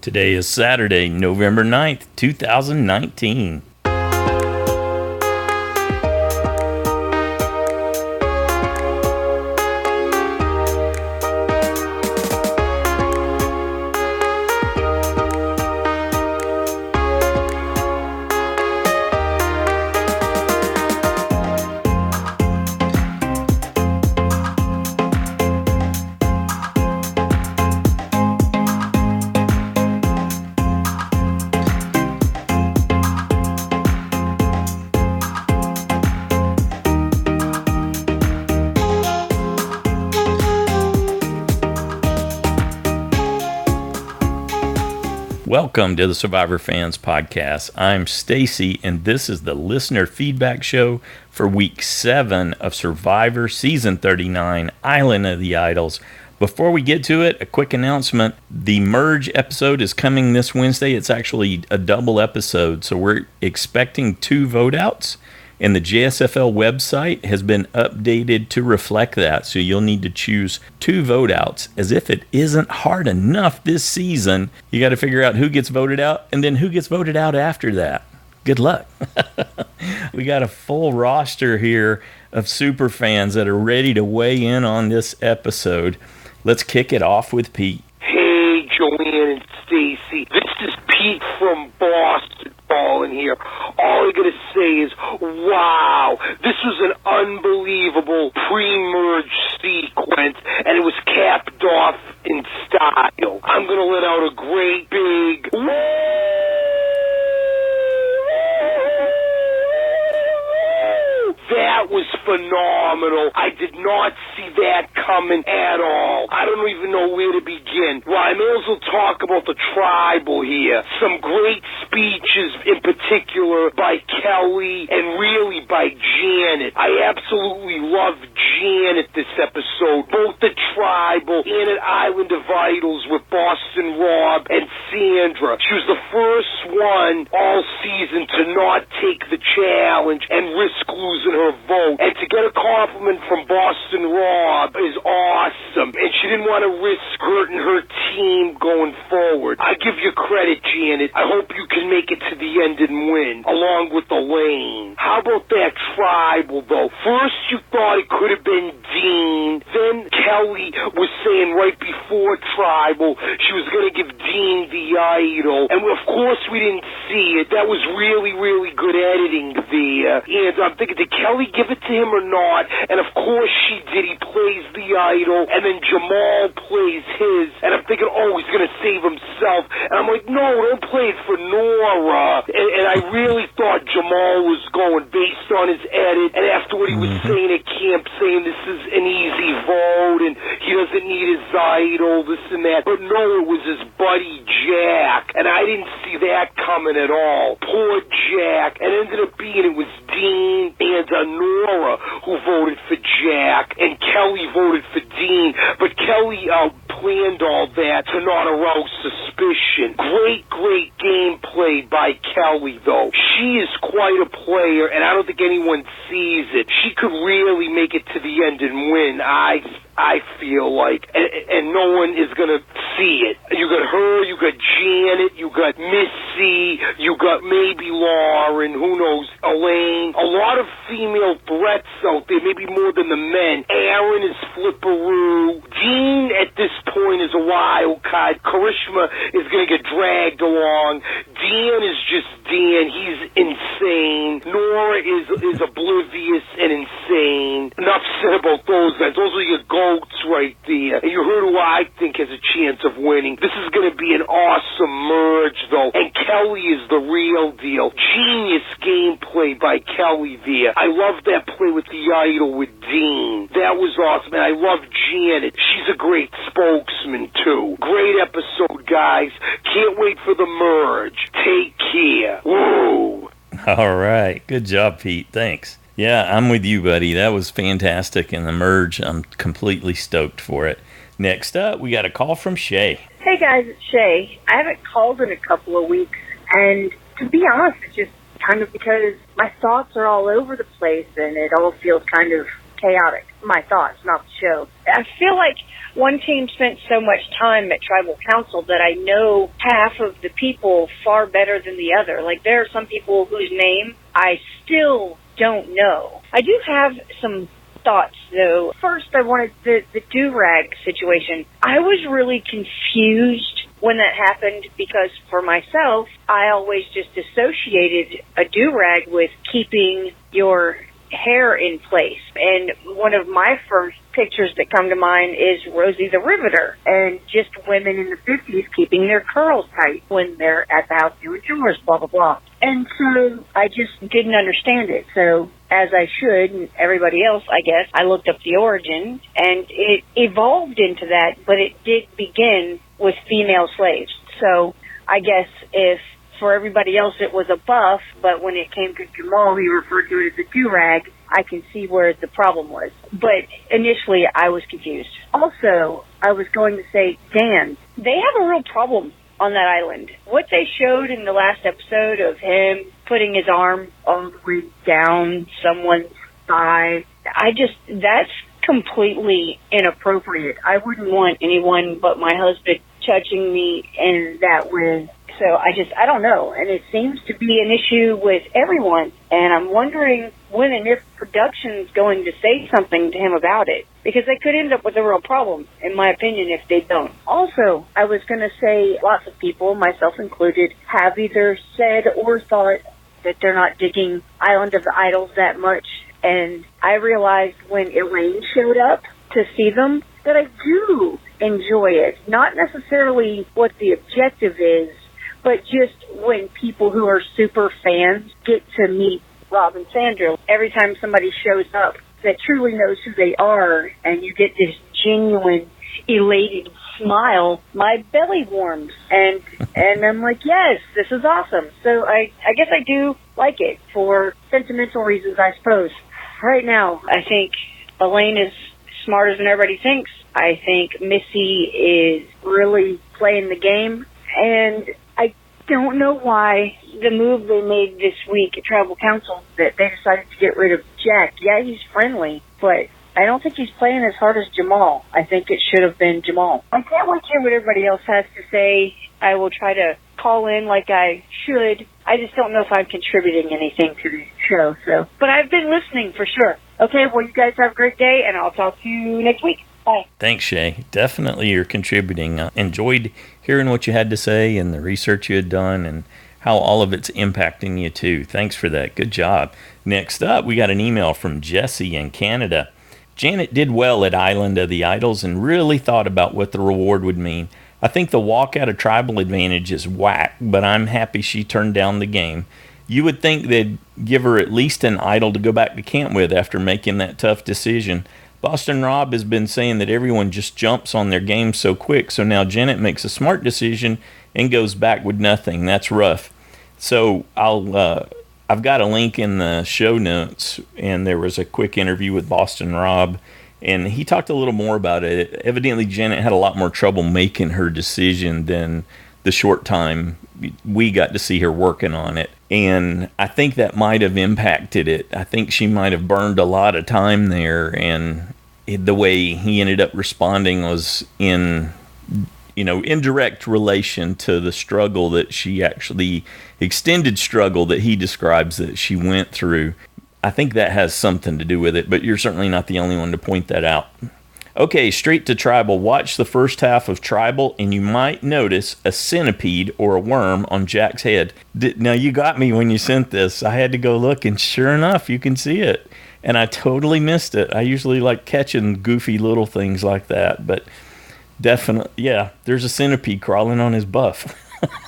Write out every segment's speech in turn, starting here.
Today is Saturday, November 9th, 2019. Welcome to the Survivor Fans Podcast. I'm Stacy, and this is the listener feedback show for week 7 of Survivor Season 39, Island of the Idols. Before we get to it, a quick announcement. The Merge episode is coming this Wednesday. It's actually a double episode, so we're expecting 2 vote outs. And the JSFL website has been updated to reflect that. So you'll need to choose 2 vote outs. As if it isn't hard enough this season, you got to figure out who gets voted out and then who gets voted out after that. Good luck. We got a full roster here of super fans that are ready to weigh in on this episode. Let's kick it off with Pete. Hey, Joanne and Stacy. This is Pete from Boston calling here. All I gotta say is, wow, this was an unbelievable pre-merge sequence, and it was capped off in style. I'm gonna let out a great big woo! That was phenomenal. I did not see that coming at all. I don't even know where to begin. Well, I may as well talk about the tribal here. Some great speeches, in particular by Kelly and really by Janet. I absolutely loved Janet this episode. Both the tribal and at Island of Idols with Boston Rob and Sandra. She was the first one all season to not take the challenge and risk losing her vote. And to get a compliment from Boston Rob is awesome. And she didn't want to risk hurting her team going forward. I give you credit, Janet. I hope you can make it to the end and win, along with Elaine. How about that tribal, though? First you thought it could have been Dean. Then Kelly was saying right before tribal she was going to give Dean the idol. And of course we didn't see it. That was really, really good editing there. And I'm thinking, did Kelly give it to him or not? And of course she did. He plays the idol, and then Jamal plays his. And I'm thinking, oh, he's going to save himself. And I'm like, no, don't play it for Nora. And I really thought Jamal was going based on his edit, and after what he was saying at camp, saying this is an easy vote, and he doesn't need his idol, this and that. But no, it was his buddy Jack, and I didn't see that coming at all. Poor Jack. And ended up being it was Dean and Nora who voted for Jack, and Kelly voted for Dean. But Kelly planned all that to not arouse suspicion. Great gameplay by Kelly, though. She is quite a player, and I don't think anyone sees it. She could really make it to the end and win, I feel like, and no one is going to see it. You got her, you got Janet, you got Missy, you got maybe Lauren, who knows, Elaine. A lot of female threats out there, maybe more than the men. Aaron is flipperoo. Dean, at this point, is a wild card. Karishma is going to get dragged along. Dan is just Dan. He's insane. Nora is oblivious and insane. Enough said about those guys. Those are your goats right there. And you heard who I think has a chance of winning. This is going to be an awesome merge, though. And Kelly is the real deal. Genius gameplay by Kelly there. I love that play with the idol with Dean. That was awesome. And I love Janet. She's a great spokesman, too. Great episode, guys. Can't wait for the merge. Take care. Woo! All right. Good job, Pete. Thanks. Yeah, I'm with you, buddy. That was fantastic. And the merge, I'm completely stoked for it. Next up, we got a call from Shea. Hey, guys, it's Shea. I haven't called in a couple of weeks. And to be honest, it's just kind of because my thoughts are all over the place and it all feels kind of chaotic. My thoughts, not the show. I feel like one team spent so much time at tribal council that I know half of the people far better than the other. Like, there are some people whose name I still don't know. I do have some thoughts, though. First, I wanted the do-rag situation. I was really confused when that happened because for myself, I always just associated a do-rag with keeping your hair in place. And one of my first pictures that come to mind is Rosie the Riveter and just women in the 50s keeping their curls tight when they're at the house doing chores, blah, blah, blah. And so I just didn't understand it. So as I should, and everybody else, I guess, I looked up the origin, and it evolved into that, but it did begin with female slaves. So I guess if for everybody else it was a buff, but when it came to Jamal, he referred to it as a do-rag, I can see where the problem was. But initially, I was confused. Also, I was going to say, Dan, they have a real problem on that island. What they showed in the last episode of him putting his arm all the way down someone's thigh, that's completely inappropriate. I wouldn't want anyone but my husband touching me in that way. So I don't know. And it seems to be an issue with everyone. And I'm wondering when and if production's going to say something to him about it. Because they could end up with a real problem, in my opinion, if they don't. Also, I was going to say lots of people, myself included, have either said or thought that they're not digging Island of the Idols that much. And I realized when Elaine showed up to see them that I do enjoy it. Not necessarily what the objective is, but just when people who are super fans get to meet Rob and Sandra. Every time somebody shows up that truly knows who they are and you get this genuine, elated smile, my belly warms. And I'm like, yes, this is awesome. So I guess I do like it for sentimental reasons, I suppose. Right now, I think Elaine is smarter than everybody thinks. I think Missy is really playing the game. And I don't know why the move they made this week at Tribal Council that they decided to get rid of Jack. Yeah, he's friendly, but I don't think he's playing as hard as Jamal. I think it should have been Jamal. I can't wait to hear what everybody else has to say. I will try to call in like I should. I just don't know if I'm contributing anything to the show. But I've been listening for sure. Okay, well, you guys have a great day, and I'll talk to you next week. Bye. Thanks, Shea. Definitely you're contributing. Enjoyed hearing what you had to say and the research you had done and how all of it's impacting you, too. Thanks for that. Good job. Next up, we got an email from Jesse in Canada. Janet did well at Island of the Idols and really thought about what the reward would mean. I think the walk out of tribal advantage is whack, but I'm happy she turned down the game. You would think they'd give her at least an idol to go back to camp with after making that tough decision. Boston Rob has been saying that everyone just jumps on their game so quick, so now Janet makes a smart decision and goes back with nothing. That's rough. So I've got a link in the show notes, and there was a quick interview with Boston Rob, and he talked a little more about it. Evidently, Janet had a lot more trouble making her decision than the short time we got to see her working on it. And I think that might have impacted it. I think she might have burned a lot of time there, and the way he ended up responding was in direct relation to the struggle that she actually, extended struggle that he describes that she went through. I think that has something to do with it, but you're certainly not the only one to point that out. Okay, straight to Tribal. Watch the first half of Tribal, and you might notice a centipede or a worm on Jack's head. Now, you got me when you sent this. I had to go look, and sure enough, you can see it. And I totally missed it. I usually like catching goofy little things like that, but definitely, yeah, there's a centipede crawling on his buff.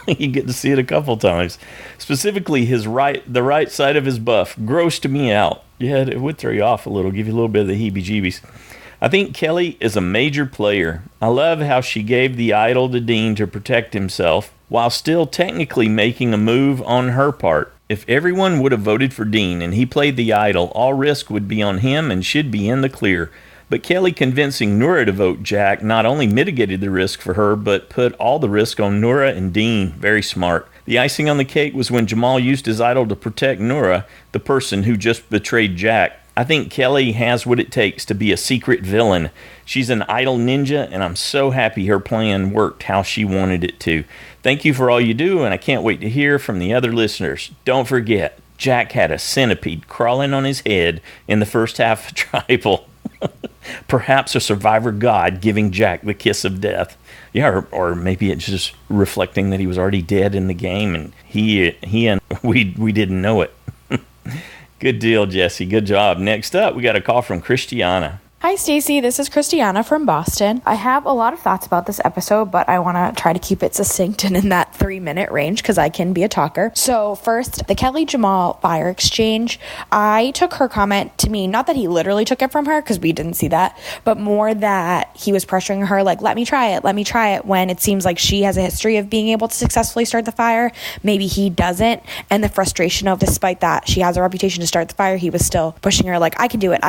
You get to see it a couple times. Specifically, the right side of his buff grossed me out. Yeah, it would throw you off a little, give you a little bit of the heebie-jeebies. I think Kelly is a major player. I love how she gave the idol to Dean to protect himself while still technically making a move on her part. If everyone would have voted for Dean and he played the idol, all risk would be on him and should be in the clear. But Kelly convincing Nora to vote Jack not only mitigated the risk for her, but put all the risk on Nora and Dean. Very smart. The icing on the cake was when Jamal used his idol to protect Nora, the person who just betrayed Jack. I think Kelly has what it takes to be a secret villain. She's an idol ninja, and I'm so happy her plan worked how she wanted it to. Thank you for all you do, and I can't wait to hear from the other listeners. Don't forget, Jack had a centipede crawling on his head in the first half of Tribal. Perhaps a survivor god giving Jack the kiss of death. Yeah, or maybe it's just reflecting that he was already dead in the game, and he and we didn't know it. Good deal, Jesse. Good job. Next up, we got a call from Christiana. Hi, Stacey. This is Christiana from Boston. I have a lot of thoughts about this episode, but I want to try to keep it succinct and in that 3-minute range because I can be a talker. So first, the Kelly Jamal fire exchange. I took her comment to mean not that he literally took it from her because we didn't see that, but more that he was pressuring her like, let me try it, when it seems like she has a history of being able to successfully start the fire. Maybe he doesn't. And the frustration of, despite that she has a reputation to start the fire, he was still pushing her like, I can do it.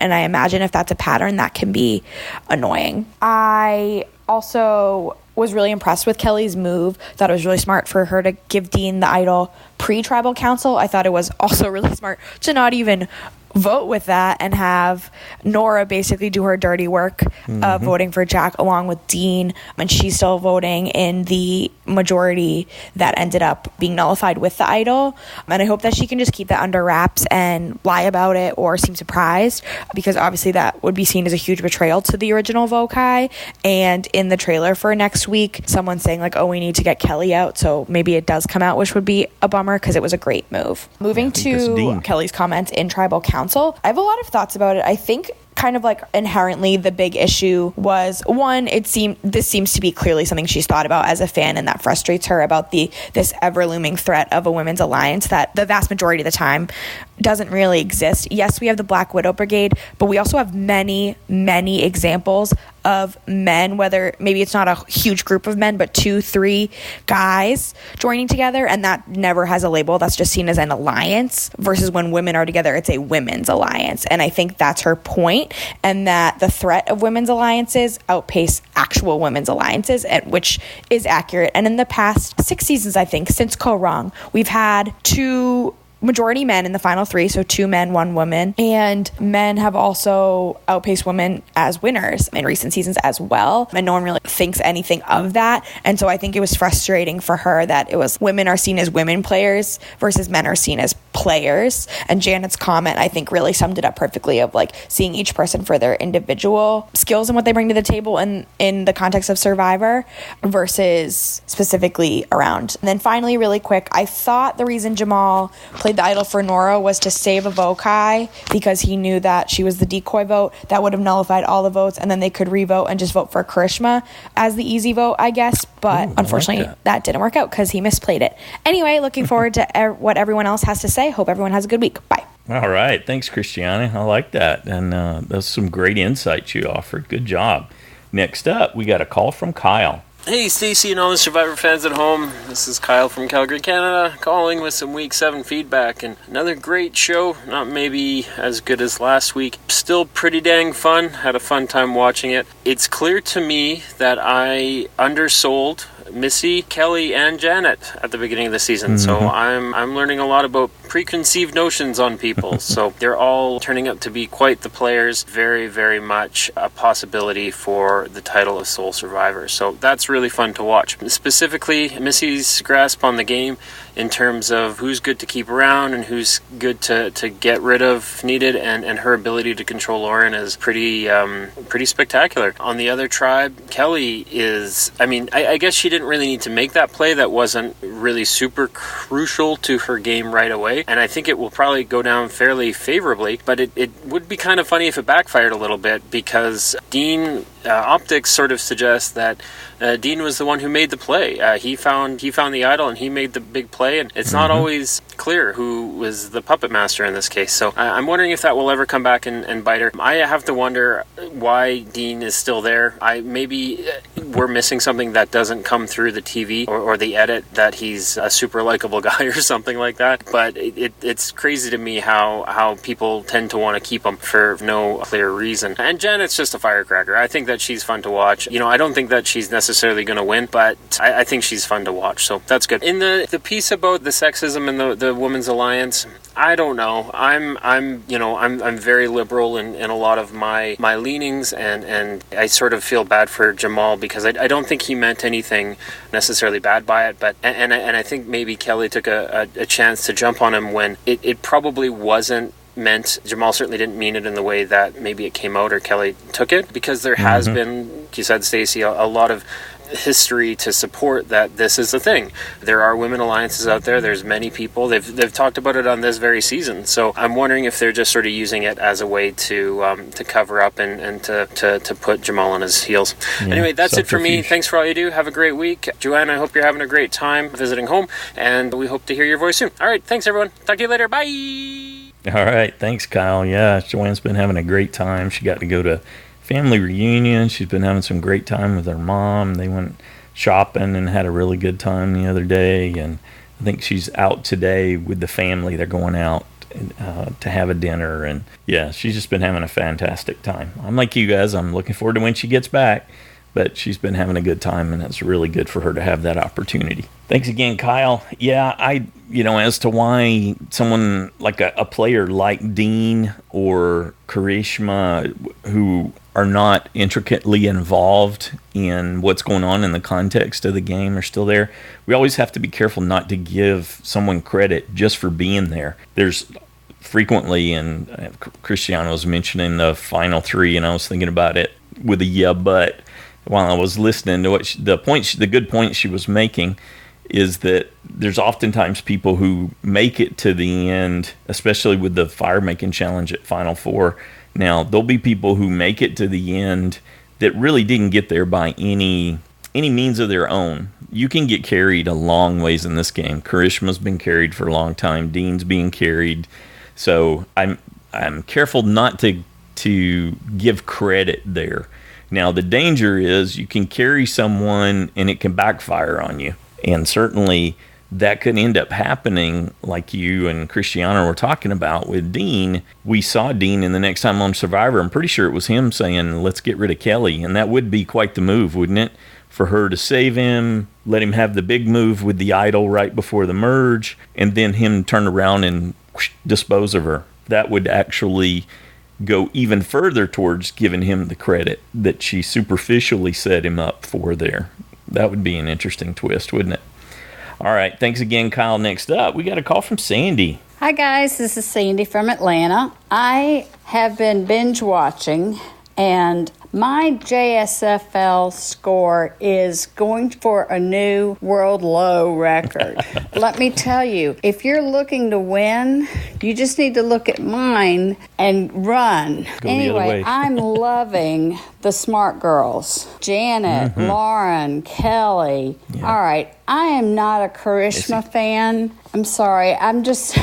And I imagine if that's a pattern, that can be annoying. I also was really impressed with Kelly's move. Thought it was really smart for her to give Dean the idol pre-tribal council. I thought it was also really smart to not even vote with that and have Nora basically do her dirty work of voting for Jack along with Dean, and she's still voting in the majority that ended up being nullified with the idol. And I hope that she can just keep that under wraps and lie about it or seem surprised, because obviously that would be seen as a huge betrayal to the original Vokai. And in the trailer for next week, someone's saying like, oh, we need to get Kelly out, so maybe it does come out, which would be a bummer because it was a great move. Moving to Kelly's comments in Tribal Council, I have a lot of thoughts about it. I think kind of like inherently the big issue was, one, this seems to be clearly something she's thought about as a fan, and that frustrates her about this ever-looming threat of a women's alliance that the vast majority of the time doesn't really exist. Yes, we have the Black Widow Brigade, but we also have many, many examples of men, whether maybe it's not a huge group of men, but 2-3 guys joining together, and that never has a label. That's just seen as an alliance, versus when women are together, it's a women's alliance. And I think that's her point, and that the threat of women's alliances outpace actual women's alliances, which is accurate. And in the past 6 seasons, I think, since Ko-Rang, we've had 2 majority men in the final 3, so 2 men, 1 woman, and men have also outpaced women as winners in recent seasons as well, and no one really thinks anything of that. And so I think it was frustrating for her that it was women are seen as women players versus men are seen as players. And Janet's comment, I think, really summed it up perfectly, of like seeing each person for their individual skills and what they bring to the table in the context of Survivor versus specifically around. And then finally, really quick, I thought the reason Jamal played the idol for Nora was to save a Vokai, because he knew that she was the decoy vote that would have nullified all the votes, and then they could revote and just vote for Karishma as the easy vote, I guess. But unfortunately, that didn't work out because he misplayed it. Anyway, looking forward to what everyone else has to say. Hope everyone has a good week. Bye. All right. Thanks, Christiana. I like that. And that's some great insights you offered. Good job. Next up, we got a call from Kyle. Hey, Stacey and all the Survivor fans at home. This is Kyle from Calgary, Canada, calling with some Week 7 feedback. And another great show, not maybe as good as last week. Still pretty dang fun. Had a fun time watching it. It's clear to me that I undersold Missy, Kelly, and Janet at the beginning of the season. So I'm learning a lot about preconceived notions on people. So they're all turning out to be quite the players. Very, very much a possibility for the title of Sole Survivor. So that's really fun to watch. Specifically, Missy's grasp on the game in terms of who's good to keep around and who's good to get rid of if needed, and her ability to control Lauren is pretty spectacular. On the other tribe, Kelly is, I guess she didn't really need to make that play. That wasn't really super crucial to her game right away, and I think it will probably go down fairly favorably, but it would be kind of funny if it backfired a little bit, because Dean optics sort of suggest that Dean was the one who made the play. He found the idol and he made the big play, and it's not always clear who was the puppet master in this case. So I'm wondering if that will ever come back and bite her. I have to wonder why Dean is still there. Maybe we're missing something that doesn't come through the TV or the edit, that he's a super likable guy or something like that. But it's crazy to me how people tend to want to keep him for no clear reason. And Janet's just a firecracker. I think that she's fun to watch. I don't think that she's necessarily going to win, but I think she's fun to watch, so that's good. In the piece about the sexism and the Women's Alliance, I don't know. I'm very liberal in a lot of my leanings, and I sort of feel bad for Jamal because I don't think he meant anything necessarily bad by it, but and I think maybe Kelly took a chance to jump on him when it probably wasn't meant. Jamal certainly didn't mean it in the way that maybe it came out or Kelly took it, because there has been, like you said, Stacey, a lot of history to support that this is a thing. There are women alliances out there. There's many people. They've talked about it on this very season. So I'm wondering if they're just sort of using it as a way to cover up and to put Jamal on his heels. Yeah, anyway, that's it for me. Thanks for all you do. Have a great week. Joanne, I hope you're having a great time visiting home, and we hope to hear your voice soon. All right, thanks everyone. Talk to you later. Bye. All right, thanks, Kyle. Yeah, Joanne's been having a great time. She got to go to family reunion. She's been having some great time with her mom. They went shopping and had a really good time the other day, and I think she's out today with the family. They're going out to have a dinner, and yeah, she's just been having a fantastic time. I'm like you guys, I'm looking forward to when she gets back, but she's been having a good time, and it's really good for her to have that opportunity. Thanks again, Kyle. Yeah, as to why someone like a player like Dean or Karishma, who are not intricately involved in what's going on in the context of the game, are still there, we always have to be careful not to give someone credit just for being there. There's frequently, and Christiana was mentioning the final three, and I was thinking about it with a yeah, but while I was listening to what the good point she was making is that there's oftentimes people who make it to the end, especially with the fire making challenge at Final Four. Now, there'll be people who make it to the end that really didn't get there by any means of their own. You can get carried a long ways in this game. Karishma's been carried for a long time. Dean's being carried. So I'm careful not to give credit there. Now, the danger is you can carry someone and it can backfire on you. And certainly that could end up happening like you and Christiana were talking about with Dean. We saw Dean in the Next Time on Survivor. I'm pretty sure it was him saying, let's get rid of Kelly. And that would be quite the move, wouldn't it? For her to save him, let him have the big move with the idol right before the merge, and then him turn around and dispose of her. That would actually go even further towards giving him the credit that she superficially set him up for there. That would be an interesting twist, wouldn't it? All right, thanks again, Kyle. Next up, we got a call from Sandi. Hi, guys. This is Sandi from Atlanta. I have been binge watching, and my JSFL score is going for a new world low record. Let me tell you, if you're looking to win, you just need to look at mine and run. Anyway, I'm loving the smart girls. Janet, Lauren, Kelly. Yeah. All right, I am not a Karishma fan. I'm sorry. I'm just...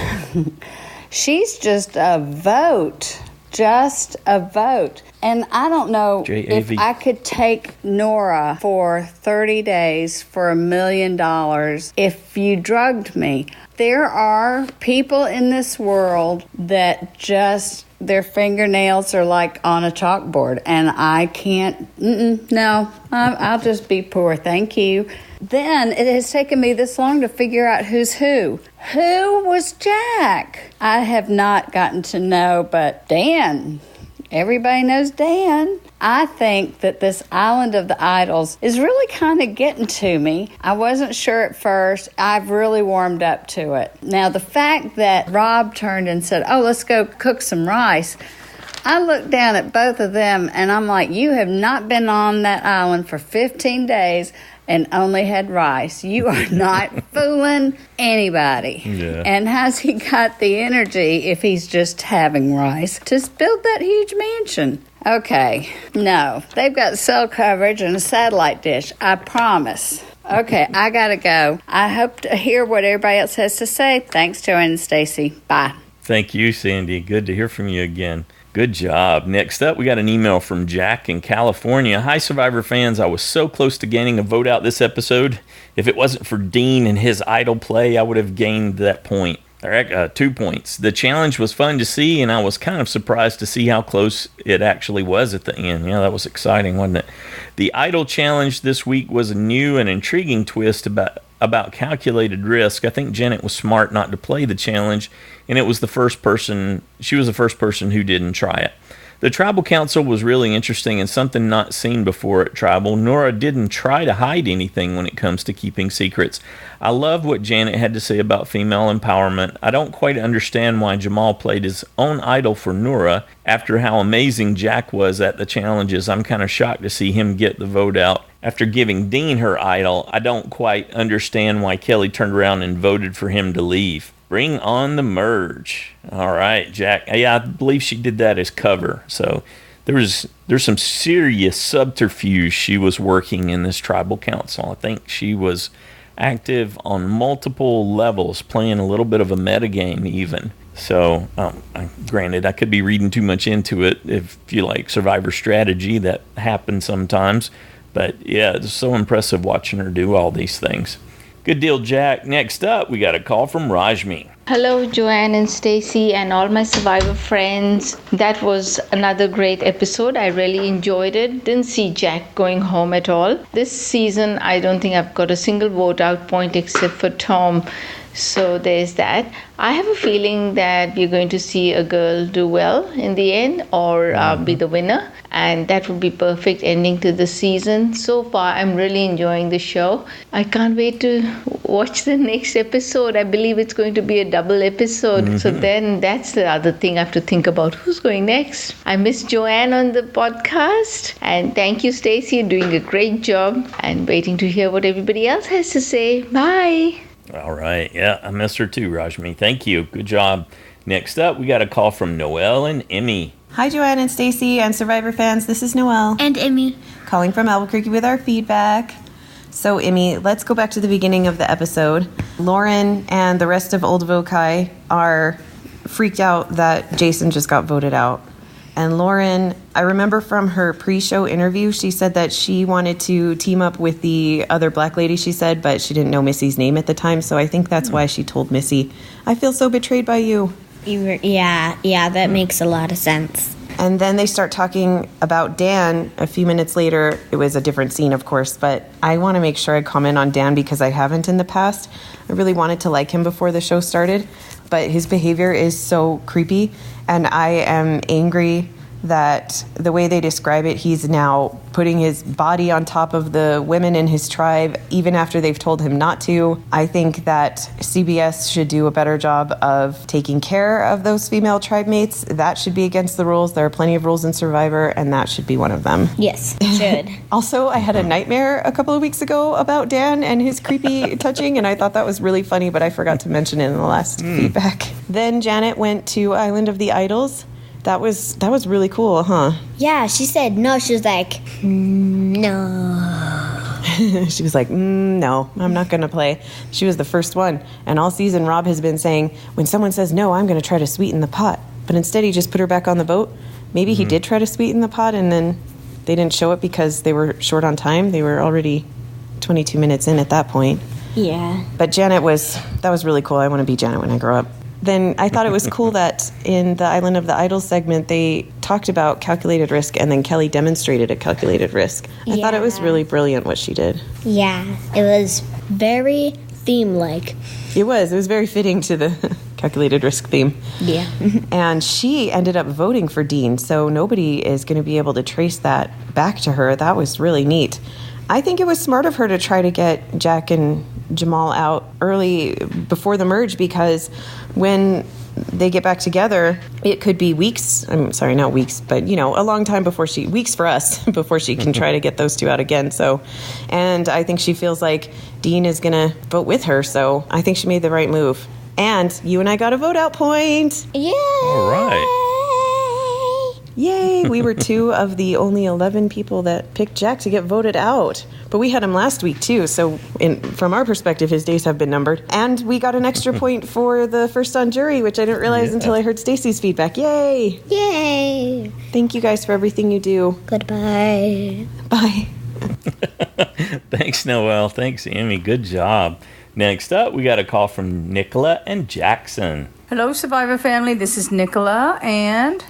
She's just a vote. Just a vote. And I don't know if I could take Nora for 30 days for $1 million if you drugged me. There are people in this world that just, their fingernails are like on a chalkboard, and I can't, no, I'll just be poor, thank you. Then it has taken me this long to figure out who's who. Who was Jack? I have not gotten to know, but Dan. Everybody knows Dan. I think that this Island of the Idols is really kind of getting to me. I wasn't sure at first. I've really warmed up to it. Now, the fact that Rob turned and said, oh, let's go cook some rice, I looked down at both of them and I'm like, you have not been on that island for 15 days and only had rice. You are not fooling anybody. Yeah. And has he got the energy, if he's just having rice, to build that huge mansion? Okay, no. They've got cell coverage and a satellite dish, I promise. Okay, I gotta go. I hope to hear what everybody else has to say. Thanks, Joanne and Stacey. Bye. Thank you, Sandi. Good to hear from you again. Good job. Next up, we got an email from Jack in California. Hi, Survivor fans. I was so close to gaining a vote out this episode. If it wasn't for Dean and his idol play, I would have gained that point. 2 points. The challenge was fun to see, and I was kind of surprised to see how close it actually was at the end. Yeah, that was exciting, wasn't it? The idol challenge this week was a new and intriguing twist about calculated risk. I think Janet was smart not to play the challenge, and she was the first person who didn't try it. The Tribal Council was really interesting and something not seen before at Tribal. Nora didn't try to hide anything when it comes to keeping secrets. I loved what Janet had to say about female empowerment. I don't quite understand why Jamal played his own idol for Nora after how amazing Jack was at the challenges. I'm kind of shocked to see him get the vote out after giving Dean her idol. I don't quite understand why Kelly turned around and voted for him to leave. Bring on the merge. All right, Jack. Yeah, I believe she did that as cover. So there's some serious subterfuge she was working in this Tribal Council. I think she was active on multiple levels, playing a little bit of a metagame even. So, granted, I could be reading too much into it. If you like Survivor strategy, that happens sometimes. But yeah, it's so impressive watching her do all these things. Good deal, Jack. Next up, we got a call from Rashmi. Hello, Joanne and Stacy and all my Survivor friends. That was another great episode. I really enjoyed it. Didn't see Jack going home at all. This season, I don't think I've got a single vote out point except for Tom. So there's that. I have a feeling that we're going to see a girl do well in the end or be the winner. And that would be perfect ending to the season. So far, I'm really enjoying the show. I can't wait to watch the next episode. I believe it's going to be a double episode. Mm-hmm. So then that's the other thing I have to think about. Who's going next? I miss Joanne on the podcast. And thank you, Stacy. You're doing a great job. And waiting to hear what everybody else has to say. Bye. All right. Yeah, I miss her too, Rashmi. Thank you. Good job. Next up, we got a call from Noelle-n-Immie. Hi, Joanne and Stacy and Survivor fans. This is Noelle. And Immie. Calling from Albuquerque with our feedback. So, Immie, let's go back to the beginning of the episode. Lauren and the rest of Old Vokai are freaked out that Jason just got voted out. And Lauren, I remember from her pre-show interview, she said that she wanted to team up with the other black lady, she said, but she didn't know Missy's name at the time. So I think that's why she told Missy, I feel so betrayed by you. Yeah, that makes a lot of sense. And then they start talking about Dan a few minutes later. It was a different scene, of course, but I want to make sure I comment on Dan because I haven't in the past. I really wanted to like him before the show started, but his behavior is so creepy, and I am angry that the way they describe it, he's now putting his body on top of the women in his tribe, even after they've told him not to. I think that CBS should do a better job of taking care of those female tribe mates. That should be against the rules. There are plenty of rules in Survivor, and that should be one of them. Yes, it should. Also, I had a nightmare a couple of weeks ago about Dan and his creepy touching, and I thought that was really funny, but I forgot to mention it in the last feedback. Then Janet went to Island of the Idols. That was really cool, huh? Yeah, she said no. She was like, no. She was like, no, I'm not going to play. She was the first one. And all season, Rob has been saying, when someone says no, I'm going to try to sweeten the pot. But instead, he just put her back on the boat. Maybe he did try to sweeten the pot, and then they didn't show it because they were short on time. They were already 22 minutes in at that point. Yeah. But that was really cool. I want to be Janet when I grow up. Then I thought it was cool that in the Island of the Idols segment, they talked about calculated risk, and then Kelly demonstrated a calculated risk. I thought it was really brilliant what she did. Yeah, it was very theme-like. It was very fitting to the calculated risk theme. Yeah. And she ended up voting for Dean, so nobody is going to be able to trace that back to her. That was really neat. I think it was smart of her to try to get Jack and Jamal out early before the merge, because when they get back together, it could be weeks. I'm sorry, not weeks, but a long time weeks for us before she can try to get those two out again. So, and I think she feels like Dean is going to vote with her. So I think she made the right move. And you and I got a vote out point. Yay! All right. Yay! We were 2 of the only 11 people that picked Jack to get voted out. But we had him last week, too, so from our perspective, his days have been numbered. And we got an extra point for the first on jury, which I didn't realize until I heard Stacy's feedback. Yay! Yay! Thank you guys for everything you do. Goodbye. Bye. Thanks, Noelle. Thanks, Immie. Good job. Next up, we got a call from Nicola-n-Jackson. Hello, Survivor family. This is Nicola and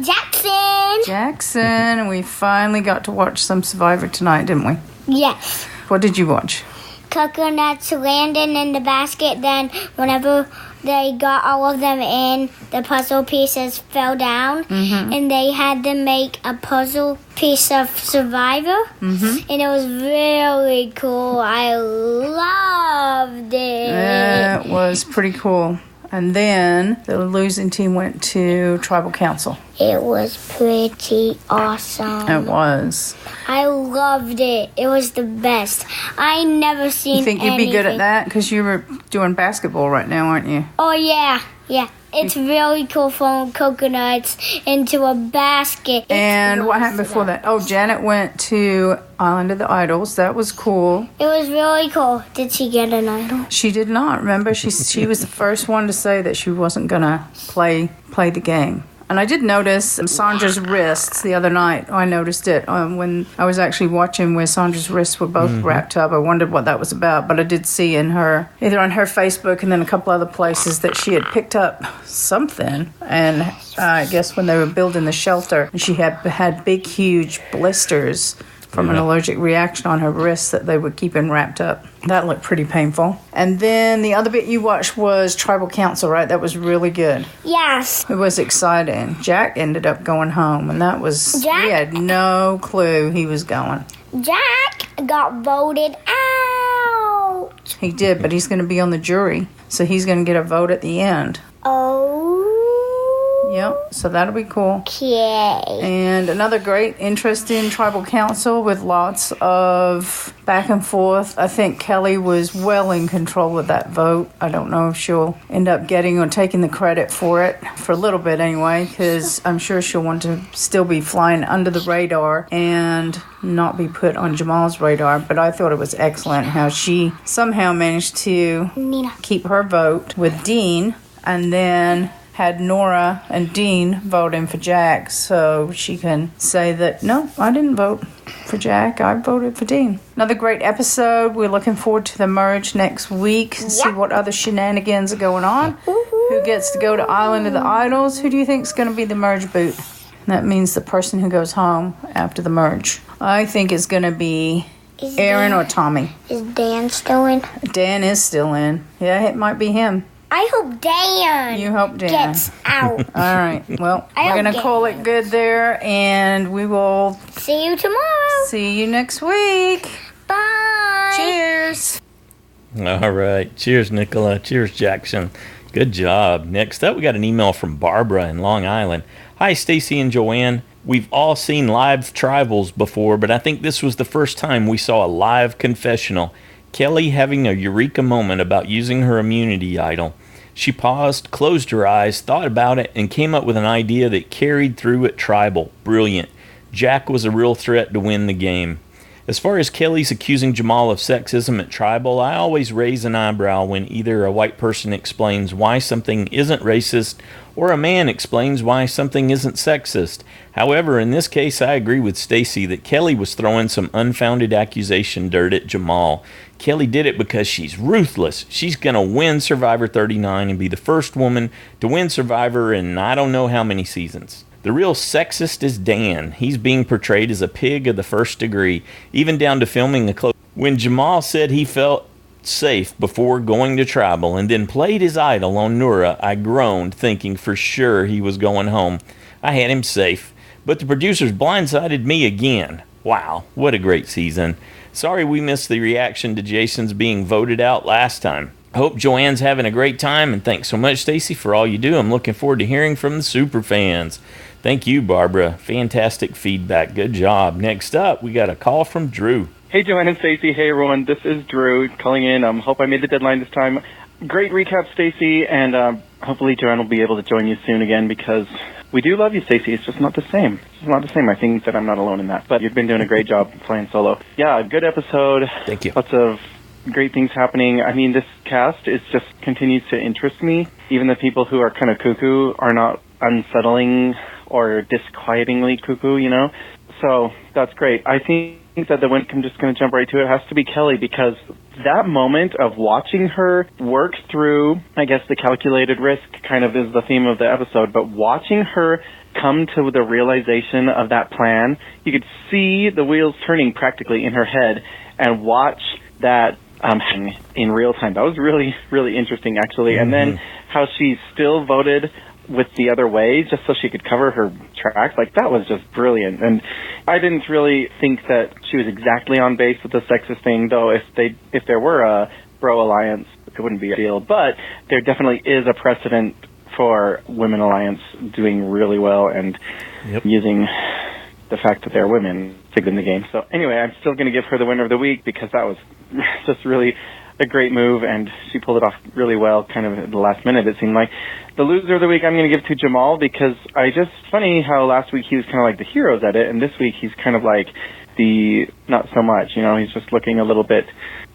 Jackson. And we finally got to watch some Survivor tonight, didn't we? Yes. What did you watch? Coconuts landed in the basket. Then whenever they got all of them in, the puzzle pieces fell down. And they had to make a puzzle piece of Survivor. And it was really cool. I loved it. It was pretty cool. And then the losing team went to Tribal Council. It was pretty awesome. It was. I loved it. It was the best. I never seen You think you'd be good at that? Because you were doing basketball right now, aren't you? Oh, yeah. Yeah. It's really cool throwing coconuts into a basket. And what happened before that? Oh, Janet went to Island of the Idols. That was cool. It was really cool. Did she get an idol? She did not. Remember, she was the first one to say that she wasn't going to play the game. And I did notice Sandra's wrists the other night. I noticed it when I was actually watching where Sandra's wrists were both wrapped up. I wondered what that was about, but I did see in her, either on her Facebook and then a couple other places, that she had picked up something. And I guess when they were building the shelter, she had big, huge blisters from an allergic reaction on her wrists that they were keeping wrapped up. That looked pretty painful. And then the other bit you watched was Tribal Council, right? That was really good. Yes. It was exciting. Jack ended up going home, and that was... We had no clue he was going. Jack got voted out. He did, but he's going to be on the jury, so he's going to get a vote at the end. Oh. Yep, so that'll be cool. Okay. And another great, interesting Tribal Council with lots of back and forth. I think Kelly was well in control of that vote. I don't know if she'll end up getting or taking the credit for it, for a little bit anyway, because I'm sure she'll want to still be flying under the radar and not be put on Jamal's radar. But I thought it was excellent how she somehow managed to keep her vote with Dean, and then had Nora and Dean voting for Jack, so she can say that, no, I didn't vote for Jack, I voted for Dean. Another great episode. We're looking forward to the merge next week and see what other shenanigans are going on. Who gets to go to Island of the Idols? Who do you think is going to be the merge boot? That means the person who goes home after the merge. I think it's going to be Aaron or Tommy. Is Dan still in? Dan is still in. Yeah, it might be him. I hope Dan You hope Dan gets out. All right. Well, we're going to call it good there, and we will see you tomorrow. See you next week. Bye. Cheers. All right. Cheers, Nicola. Cheers, Jackson. Good job. Next up, we got an email from Barbara in Long Island. Hi, Stacy and Joanne. We've all seen live tribals before, but I think this was the first time we saw a live confessional. Kelly having a eureka moment about using her immunity idol. She paused, closed her eyes, thought about it, and came up with an idea that carried through at Tribal. Brilliant. Jack was a real threat to win the game. As far as Kelly's accusing Jamal of sexism at Tribal, I always raise an eyebrow when either a white person explains why something isn't racist or a man explains why something isn't sexist. However, in this case, I agree with Stacy that Kelly was throwing some unfounded accusation dirt at Jamal. Kelly did it because she's ruthless. She's going to win Survivor 39 and be the first woman to win Survivor in I don't know how many seasons. The real sexist is Dan. He's being portrayed as a pig of the first degree, even down to filming a close. When Jamal said he felt safe before going to Tribal and then played his idol on Nora, I groaned, thinking for sure he was going home. I had him safe, but the producers blindsided me again. Wow, what a great season. Sorry we missed the reaction to Jason's being voted out last time. I hope Joanne's having a great time, and thanks so much, Stacy, for all you do. I'm looking forward to hearing from the super fans. Thank you, Barbara. Fantastic feedback. Good job. Next up, we got a call from Drew. Hey, Joanne and Stacy. Hey, everyone. This is Drew calling in. Hope I made the deadline this time. Great recap, Stacy, and hopefully Joanne will be able to join you soon again because We do love you, Stacey. It's just not the same. It's not the same. I think that I'm not alone in that. But you've been doing a great job playing solo. Yeah, good episode. Thank you. Lots of great things happening. I mean, this cast is just continues to interest me. Even the people who are kind of cuckoo are not unsettling or disquietingly cuckoo, you know? So that's great. I think that the one, I'm just going to jump right to it, has to be Kelly, because that moment of watching her work through, I guess the calculated risk kind of is the theme of the episode, but watching her come to the realization of that plan, you could see the wheels turning practically in her head and watch that in real time. That was really, really interesting, actually. And then how she still voted with the other way just so she could cover her tracks, like that was just brilliant. And I didn't really think that she was exactly on base with the sexist thing, though. If there were a bro alliance, it wouldn't be a deal. But there definitely is a precedent for women alliance doing really well and using the fact that they're women to win the game. So anyway, I'm still going to give her the winner of the week because that was just really a great move, and she pulled it off really well, kind of at the last minute, it seemed like. The loser of the week I'm going to give to Jamal, because funny how last week he was kind of like the heroes at it, and this week he's kind of like the not so much, you know, he's just looking a little bit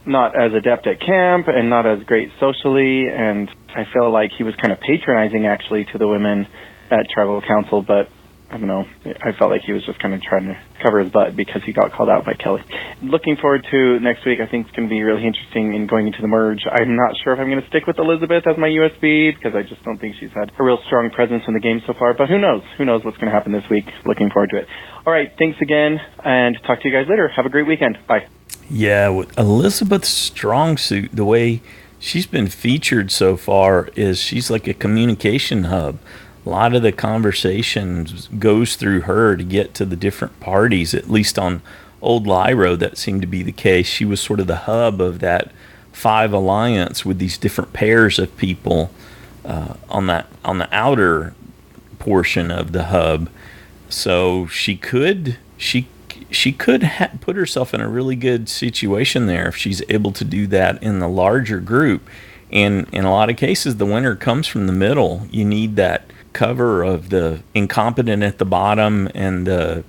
not as adept at camp and not as great socially, and I feel like he was kind of patronizing actually to the women at Tribal Council, but I don't know. I felt like he was just kind of trying to cover his butt because he got called out by Kelly. Looking forward to next week. I think it's going to be really interesting in going into the merge. I'm not sure if I'm going to stick with Elizabeth as my USB because I just don't think she's had a real strong presence in the game so far. But who knows? Who knows what's going to happen this week? Looking forward to it. All right. Thanks again, and talk to you guys later. Have a great weekend. Bye. Yeah, with Elizabeth's strong suit, the way she's been featured so far is she's like a communication hub. A lot of the conversation goes through her to get to the different parties, at least on Old Lyro, that seemed to be the case. She was sort of the hub of that 5 alliance with these different pairs of people on the outer portion of the hub. So she could put herself in a really good situation there if she's able to do that in the larger group. And in a lot of cases, the winner comes from the middle. You need that cover of the incompetent at the bottom and the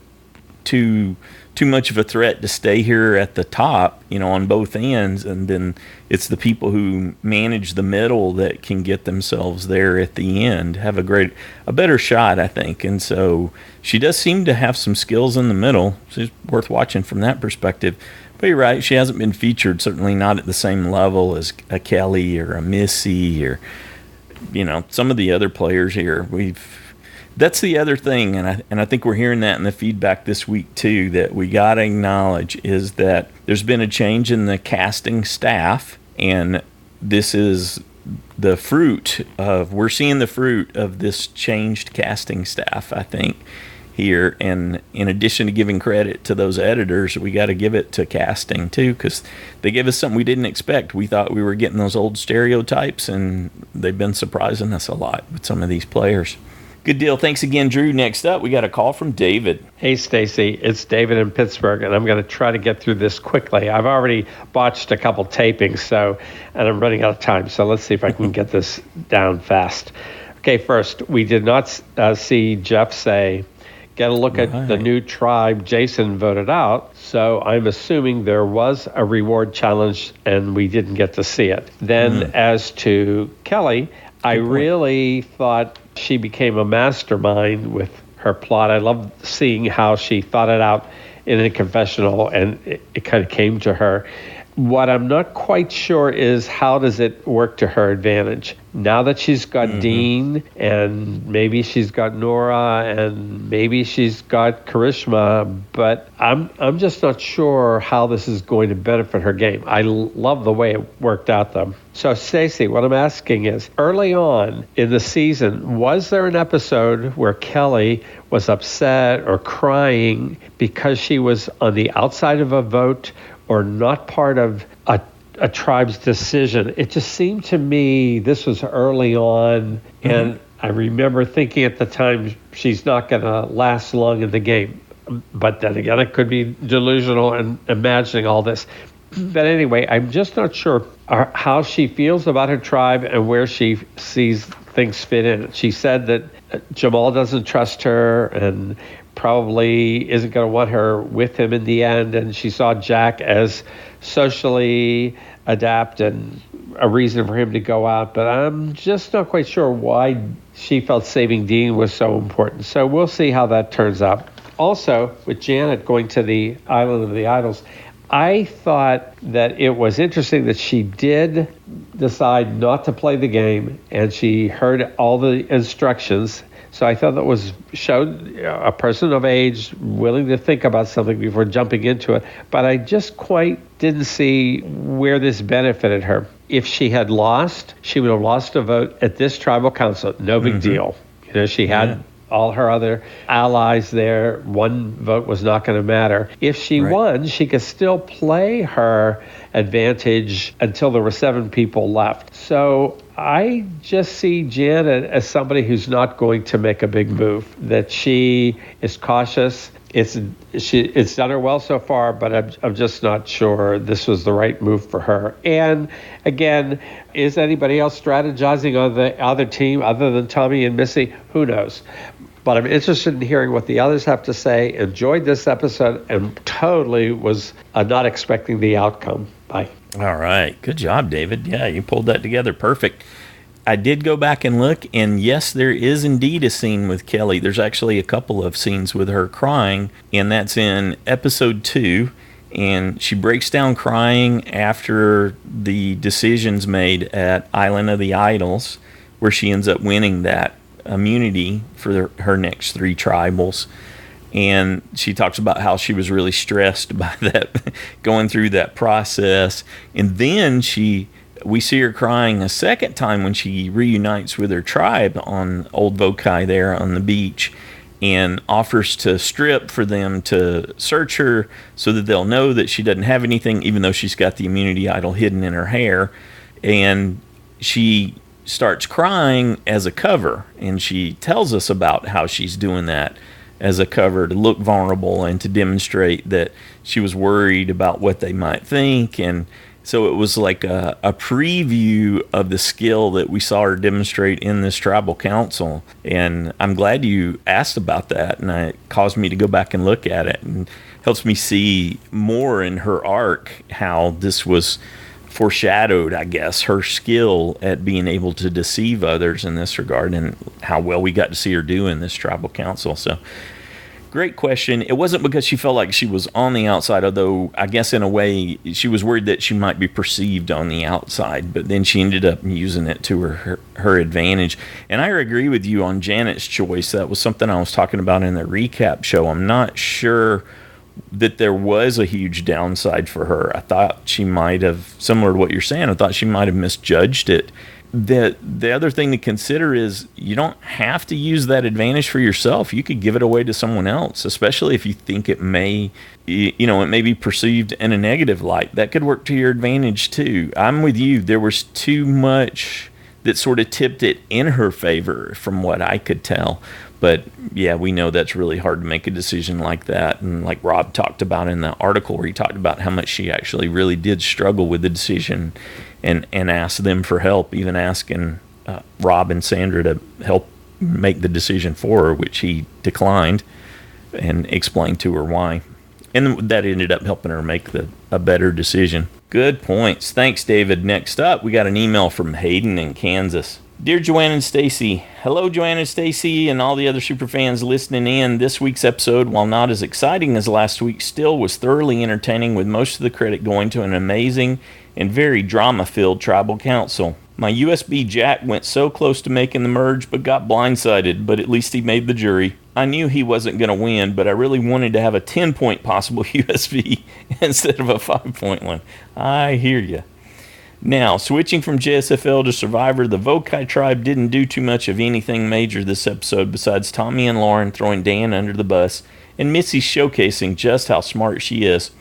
too much of a threat to stay here at the top, you know, on both ends, and then it's the people who manage the middle that can get themselves there at the end, have a better shot, I think. And so she does seem to have some skills in the middle. She's worth watching from that perspective. But you're right, she hasn't been featured, certainly not at the same level as a Kelly or a Missy or, you know, some of the other players here. That's the other thing, and I think we're hearing that in the feedback this week too, that we got to acknowledge is that there's been a change in the casting staff, and this is the fruit of, we're seeing the fruit of this changed casting staff, I think, here. And in addition to giving credit to those editors, we got to give it to casting too, because they gave us something we didn't expect. We thought we were getting those old stereotypes, and they've been surprising us a lot with some of these players. Good deal. Thanks again, Drew. Next up, we got a call from David. Hey, Stacey. It's David in Pittsburgh, and I'm going to try to get through this quickly. I've already botched a couple tapings, and I'm running out of time, so let's see if I can get this down fast. Okay, first, we did not see Jeff say, get a look at the new tribe Jason voted out, so I'm assuming there was a reward challenge, and we didn't get to see it. Then, as to Kelly, I really thought she became a mastermind with her plot. I love seeing how she thought it out in a confessional, and it kind of came to her. What I'm not quite sure is how does it work to her advantage? Now that she's got Dean, and maybe she's got Nora, and maybe she's got Karishma, but I'm just not sure how this is going to benefit her game. I love the way it worked out, though. So, Stacey, what I'm asking is, early on in the season, was there an episode where Kelly was upset or crying because she was on the outside of a vote or not part of a tribe's decision? It just seemed to me this was early on, and I remember thinking at the time she's not going to last long in the game. But then again, it could be delusional and imagining all this. But anyway, I'm just not sure how she feels about her tribe and where she sees things fit in. She said that Jamal doesn't trust her and probably isn't going to want her with him in the end. And she saw Jack as socially adept and a reason for him to go out. But I'm just not quite sure why she felt saving Dean was so important. So we'll see how that turns out. Also, with Janet going to the Island of the Idols, I thought that it was interesting that she did decide not to play the game, and she heard all the instructions. So I thought that showed a person of age willing to think about something before jumping into it. But I just quite didn't see where this benefited her. If she had lost, she would have lost a vote at this tribal council. No big deal. She had all her other allies there. One vote was not going to matter. If she won, she could still play her advantage until there were 7 people left. So I just see Janet as somebody who's not going to make a big move, that she is cautious. It's done her well so far, but I'm just not sure this was the right move for her. And again, is anybody else strategizing on the other team other than Tommy and Missy? Who knows? But I'm interested in hearing what the others have to say. Enjoyed this episode and totally was not expecting the outcome. Bye. All right. Good job, David. Yeah, you pulled that together. Perfect. I did go back and look, and yes, there is indeed a scene with Kelly. There's actually a couple of scenes with her crying, and that's in episode 2. And she breaks down crying after the decisions made at Island of the Idols, where she ends up winning that immunity for her next 3 tribals. And she talks about how she was really stressed by that, going through that process. And then we see her crying a second time when she reunites with her tribe on Old Vokai there on the beach, and offers to strip for them to search her so that they'll know that she doesn't have anything, even though she's got the immunity idol hidden in her hair. And she starts crying as a cover, and she tells us about how she's doing that as a cover to look vulnerable and to demonstrate that she was worried about what they might think. And so it was like a preview of the skill that we saw her demonstrate in this tribal council. And I'm glad you asked about that, and it caused me to go back and look at it, and helps me see more in her arc how this was foreshadowed, I guess, her skill at being able to deceive others in this regard, and how well we got to see her do in this tribal council. So great question. It wasn't because she felt like she was on the outside, although I guess in a way she was worried that she might be perceived on the outside, but then she ended up using it to her advantage. And I agree with you on Janet's choice. That was something I was talking about in the recap show. I'm not sure that there was a huge downside for her. I thought she might have, similar to what you're saying, I thought she might have misjudged it. The other thing to consider is you don't have to use that advantage for yourself. You could give it away to someone else, especially if you think it may be perceived in a negative light. That could work to your advantage too. I'm with you. There was too much that sort of tipped it in her favor from what I could tell. But yeah, we know that's really hard to make a decision like that. And like Rob talked about in the article where he talked about how much she actually really did struggle with the decision and asked them for help, even asking Rob and Sandra to help make the decision for her, which he declined, and explained to her why. And that ended up helping her make a better decision. Good points. Thanks, David. Next up, we got an email from Hayden in Kansas. Dear Joanne and Stacy, hello Joanne and Stacy and all the other super fans listening in. This week's episode, while not as exciting as last week, still was thoroughly entertaining, with most of the credit going to an amazing and very drama-filled tribal council. My USB Jack went so close to making the merge but got blindsided, but at least he made the jury. I knew he wasn't going to win, but I really wanted to have a 10-point possible USB instead of a 5-point one. I hear you. Now, switching from JSFL to Survivor, the Vokai tribe didn't do too much of anything major this episode besides Tommy and Lauren throwing Dan under the bus and Missy showcasing just how smart she is.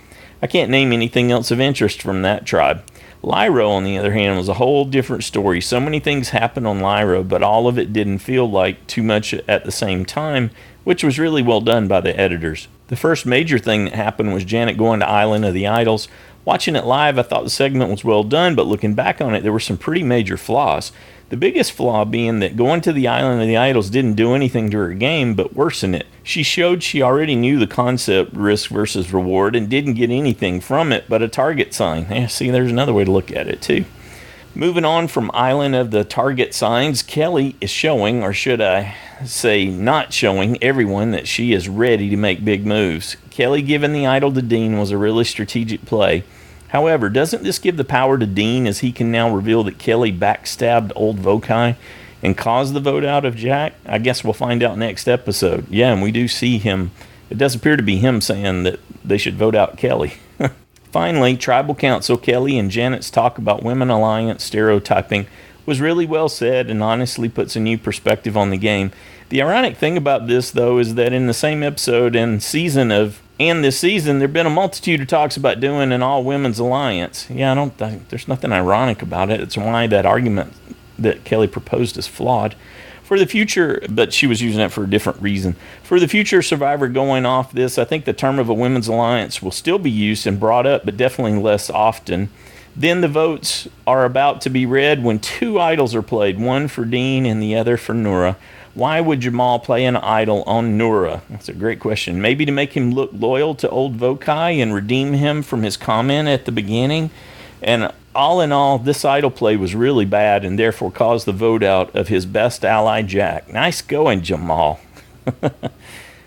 I can't name anything else of interest from that tribe. Lyro, on the other hand, was a whole different story. So many things happened on Lyro, but all of it didn't feel like too much at the same time, which was really well done by the editors. The first major thing that happened was Janet going to Island of the Idols. Watching it live, I thought the segment was well done, but looking back on it, there were some pretty major flaws. The biggest flaw being that going to the Island of the Idols didn't do anything to her game but worsen it. She showed she already knew the concept risk versus reward and didn't get anything from it but a target sign. See, there's another way to look at it too. Moving on from Island of the Target Signs, Kelly is showing, or should I say not showing, everyone that she is ready to make big moves. Kelly giving the idol to Dean was a really strategic play. However, doesn't this give the power to Dean as he can now reveal that Kelly backstabbed old Vokai and caused the vote out of Jack? I guess we'll find out next episode. Yeah, and we do see him. It does appear to be him saying that they should vote out Kelly. Finally, Tribal Council Kelly and Janet's talk about Women Alliance stereotyping was really well said and honestly puts a new perspective on the game. The ironic thing about this, though, is that in the same episode and this season, there have been a multitude of talks about doing an all-women's alliance. Yeah, I don't think there's nothing ironic about it. It's why that argument that Kelly proposed is flawed. For the future, but she was using it for a different reason. For the future survivor going off this, I think the term of a women's alliance will still be used and brought up, but definitely less often. Then the votes are about to be read when two idols are played, one for Dean and the other for Noura. Why would Jamal play an idol on Noura? That's a great question. Maybe to make him look loyal to old Vokai and redeem him from his comment at the beginning. And all in all, this idol play was really bad and therefore caused the vote out of his best ally, Jack. Nice going, Jamal.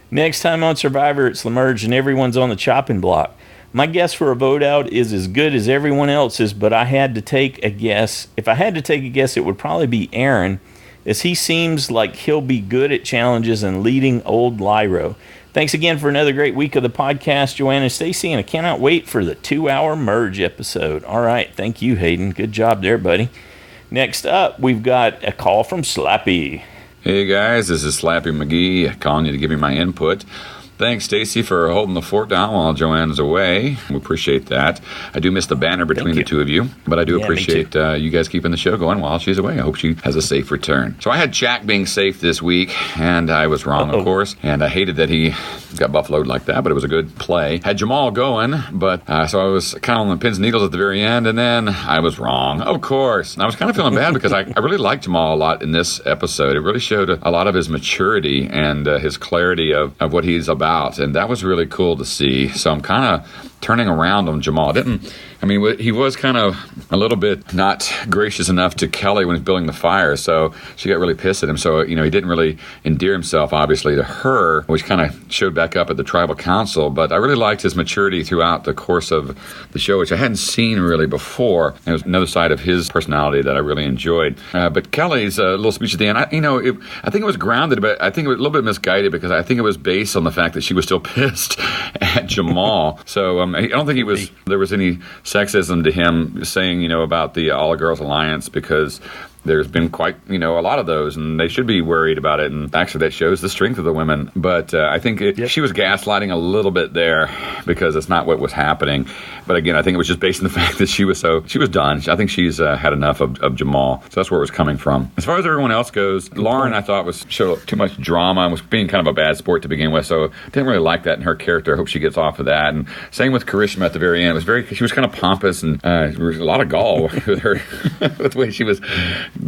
Next time on Survivor, it's the merge and everyone's on the chopping block. My guess for a vote out is as good as everyone else's, but I had to take a guess. If I had to take a guess, it would probably be Aaron, as he seems like he'll be good at challenges and leading old Lyro. Thanks again for another great week of the podcast, Joanna and Stacy, and I cannot wait for the 2-hour merge episode. All right, thank you, Hayden. Good job there, buddy. Next up, we've got a call from Slappy. Hey guys, this is Slappy McGee calling you to give me my input. Thanks, Stacy, for holding the fort down while Joanne's away. We appreciate that. I do miss the banner between the two of you, but I do appreciate you guys keeping the show going while she's away. I hope she has a safe return. So I had Jack being safe this week, and I was wrong, of course, and I hated that he got buffaloed like that, but it was a good play. Had Jamal going, but so I was kind of on the pins and needles at the very end, and then I was wrong, of course. And I was kind of feeling bad because I really liked Jamal a lot in this episode. It really showed a lot of his maturity and his clarity of what he's about. And that was really cool to see. So I'm kind of turning around on Jamal. He was kind of a little bit not gracious enough to Kelly when he was building the fire. So she got really pissed at him. So, he didn't really endear himself, obviously, to her, which kind of showed back up at the tribal council. But I really liked his maturity throughout the course of the show, which I hadn't seen really before. And it was another side of his personality that I really enjoyed. But Kelly's little speech at the end, I think it was grounded, but I think it was a little bit misguided because I think it was based on the fact that she was still pissed at Jamal. So I don't think there was any sexism to him saying, about the all-girls alliance, because there's been quite, a lot of those, and they should be worried about it. And actually, that shows the strength of the women. But I think she was gaslighting a little bit there because it's not what was happening. But again, I think it was just based on the fact that she was done. I think she's had enough of Jamal. So that's where it was coming from. As far as everyone else goes, Lauren, I thought showed too much drama and was being kind of a bad sport to begin with. So I didn't really like that in her character. I hope she gets off of that. And same with Karishma at the very end. She was kind of pompous, and there was a lot of gall with her, with the way she was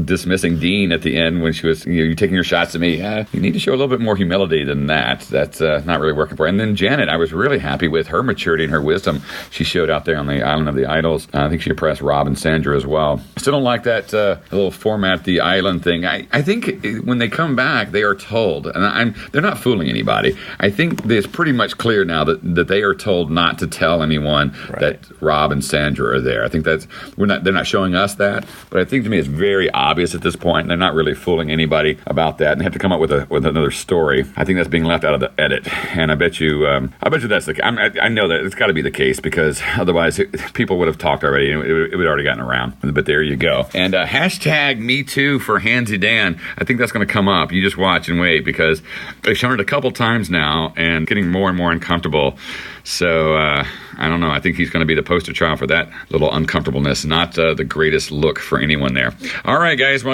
dismissing Dean at the end when she was, you taking your shots at me. You need to show a little bit more humility than that. That's not really working for her. And then Janet, I was really happy with her maturity and her wisdom she showed out there on the Island of the Idols. I think she impressed Rob and Sandra as well. Still don't like that little format, the island thing. I think when they come back, they are told, and they're not fooling anybody. I think it's pretty much clear now that they are told not to tell anyone that Rob and Sandra are there. I think they're not showing us that, but I think to me it's very obvious at this point, and they're not really fooling anybody about that, and they have to come up with another story. I think that's being left out of the edit, and I bet you that's the. I know that it's got to be the case, because otherwise people would have talked already, and it would already gotten around. But there you go. And hashtag Me Too for Handsy Dan. I think that's going to come up. You just watch and wait, because they've shown it a couple times now, and getting more and more uncomfortable. So I don't know. I think he's going to be the poster child for that little uncomfortableness. Not the greatest look for anyone there. All right, guys. Well,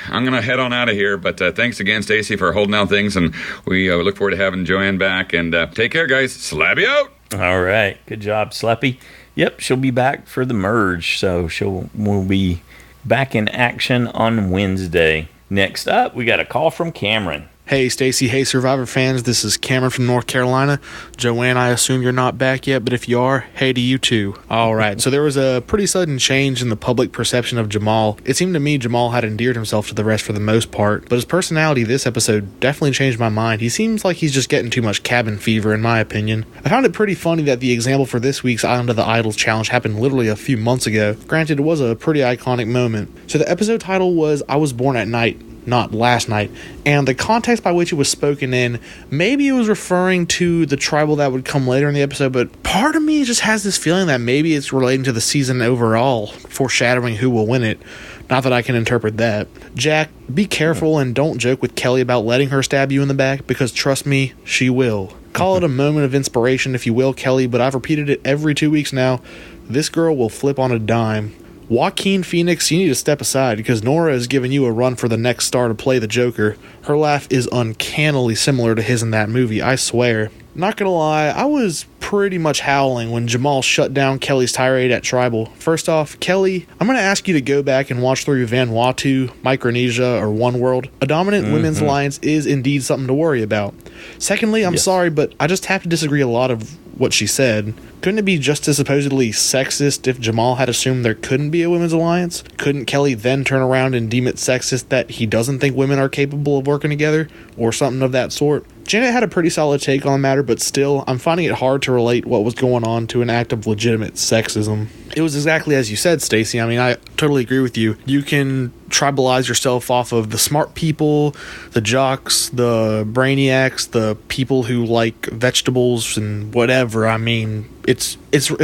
I'm gonna head on out of here. But thanks again, Stacy, for holding down things, and we look forward to having Joanne back. And take care, guys. Slappy out. All right. Good job, Slappy. Yep, she'll be back for the merge, so we'll be back in action on Wednesday. Next up, we got a call from Cameron. Hey, Stacy. Hey, Survivor fans. This is Cameron from North Carolina. Joanne, I assume you're not back yet, but if you are, hey to you too. All right, so there was a pretty sudden change in the public perception of Jamal. It seemed to me Jamal had endeared himself to the rest for the most part, but his personality this episode definitely changed my mind. He seems like he's just getting too much cabin fever, in my opinion. I found it pretty funny that the example for this week's Island of the Idols challenge happened literally a few months ago. Granted, it was a pretty iconic moment. So the episode title was I Was Born at Night, not last night, and the context by which it was spoken in, maybe it was referring to the tribal that would come later in the episode, but part of me just has this feeling that maybe it's relating to the season overall, foreshadowing who will win it. Not that I can interpret that. Jack, be careful and don't joke with Kelly about letting her stab you in the back, because trust me, she will. Call it a moment of inspiration if you will, Kelly, but I've repeated it every 2 weeks now. This girl will flip on a dime. Joaquin Phoenix, you need to step aside because Nora is giving you a run for the next star to play the Joker. Her laugh is uncannily similar to his in that movie, I swear. Not gonna lie, I was pretty much howling when Jamal shut down Kelly's tirade at Tribal. First off, Kelly, I'm gonna ask you to go back and watch through Vanuatu, Micronesia, or One World. A dominant women's alliance is indeed something to worry about. Secondly, I'm sorry, but I just have to disagree a lot of what she said. Couldn't it be just as supposedly sexist if Jamal had assumed there couldn't be a women's alliance? Couldn't Kelly then turn around and deem it sexist that he doesn't think women are capable of working together? Or something of that sort? Janet had a pretty solid take on the matter, but still, I'm finding it hard to relate what was going on to an act of legitimate sexism. It was exactly as you said, Stacy. I mean, I totally agree with you. You can tribalize yourself off of the smart people, the jocks, the brainiacs, the people who like vegetables and whatever. I mean, it's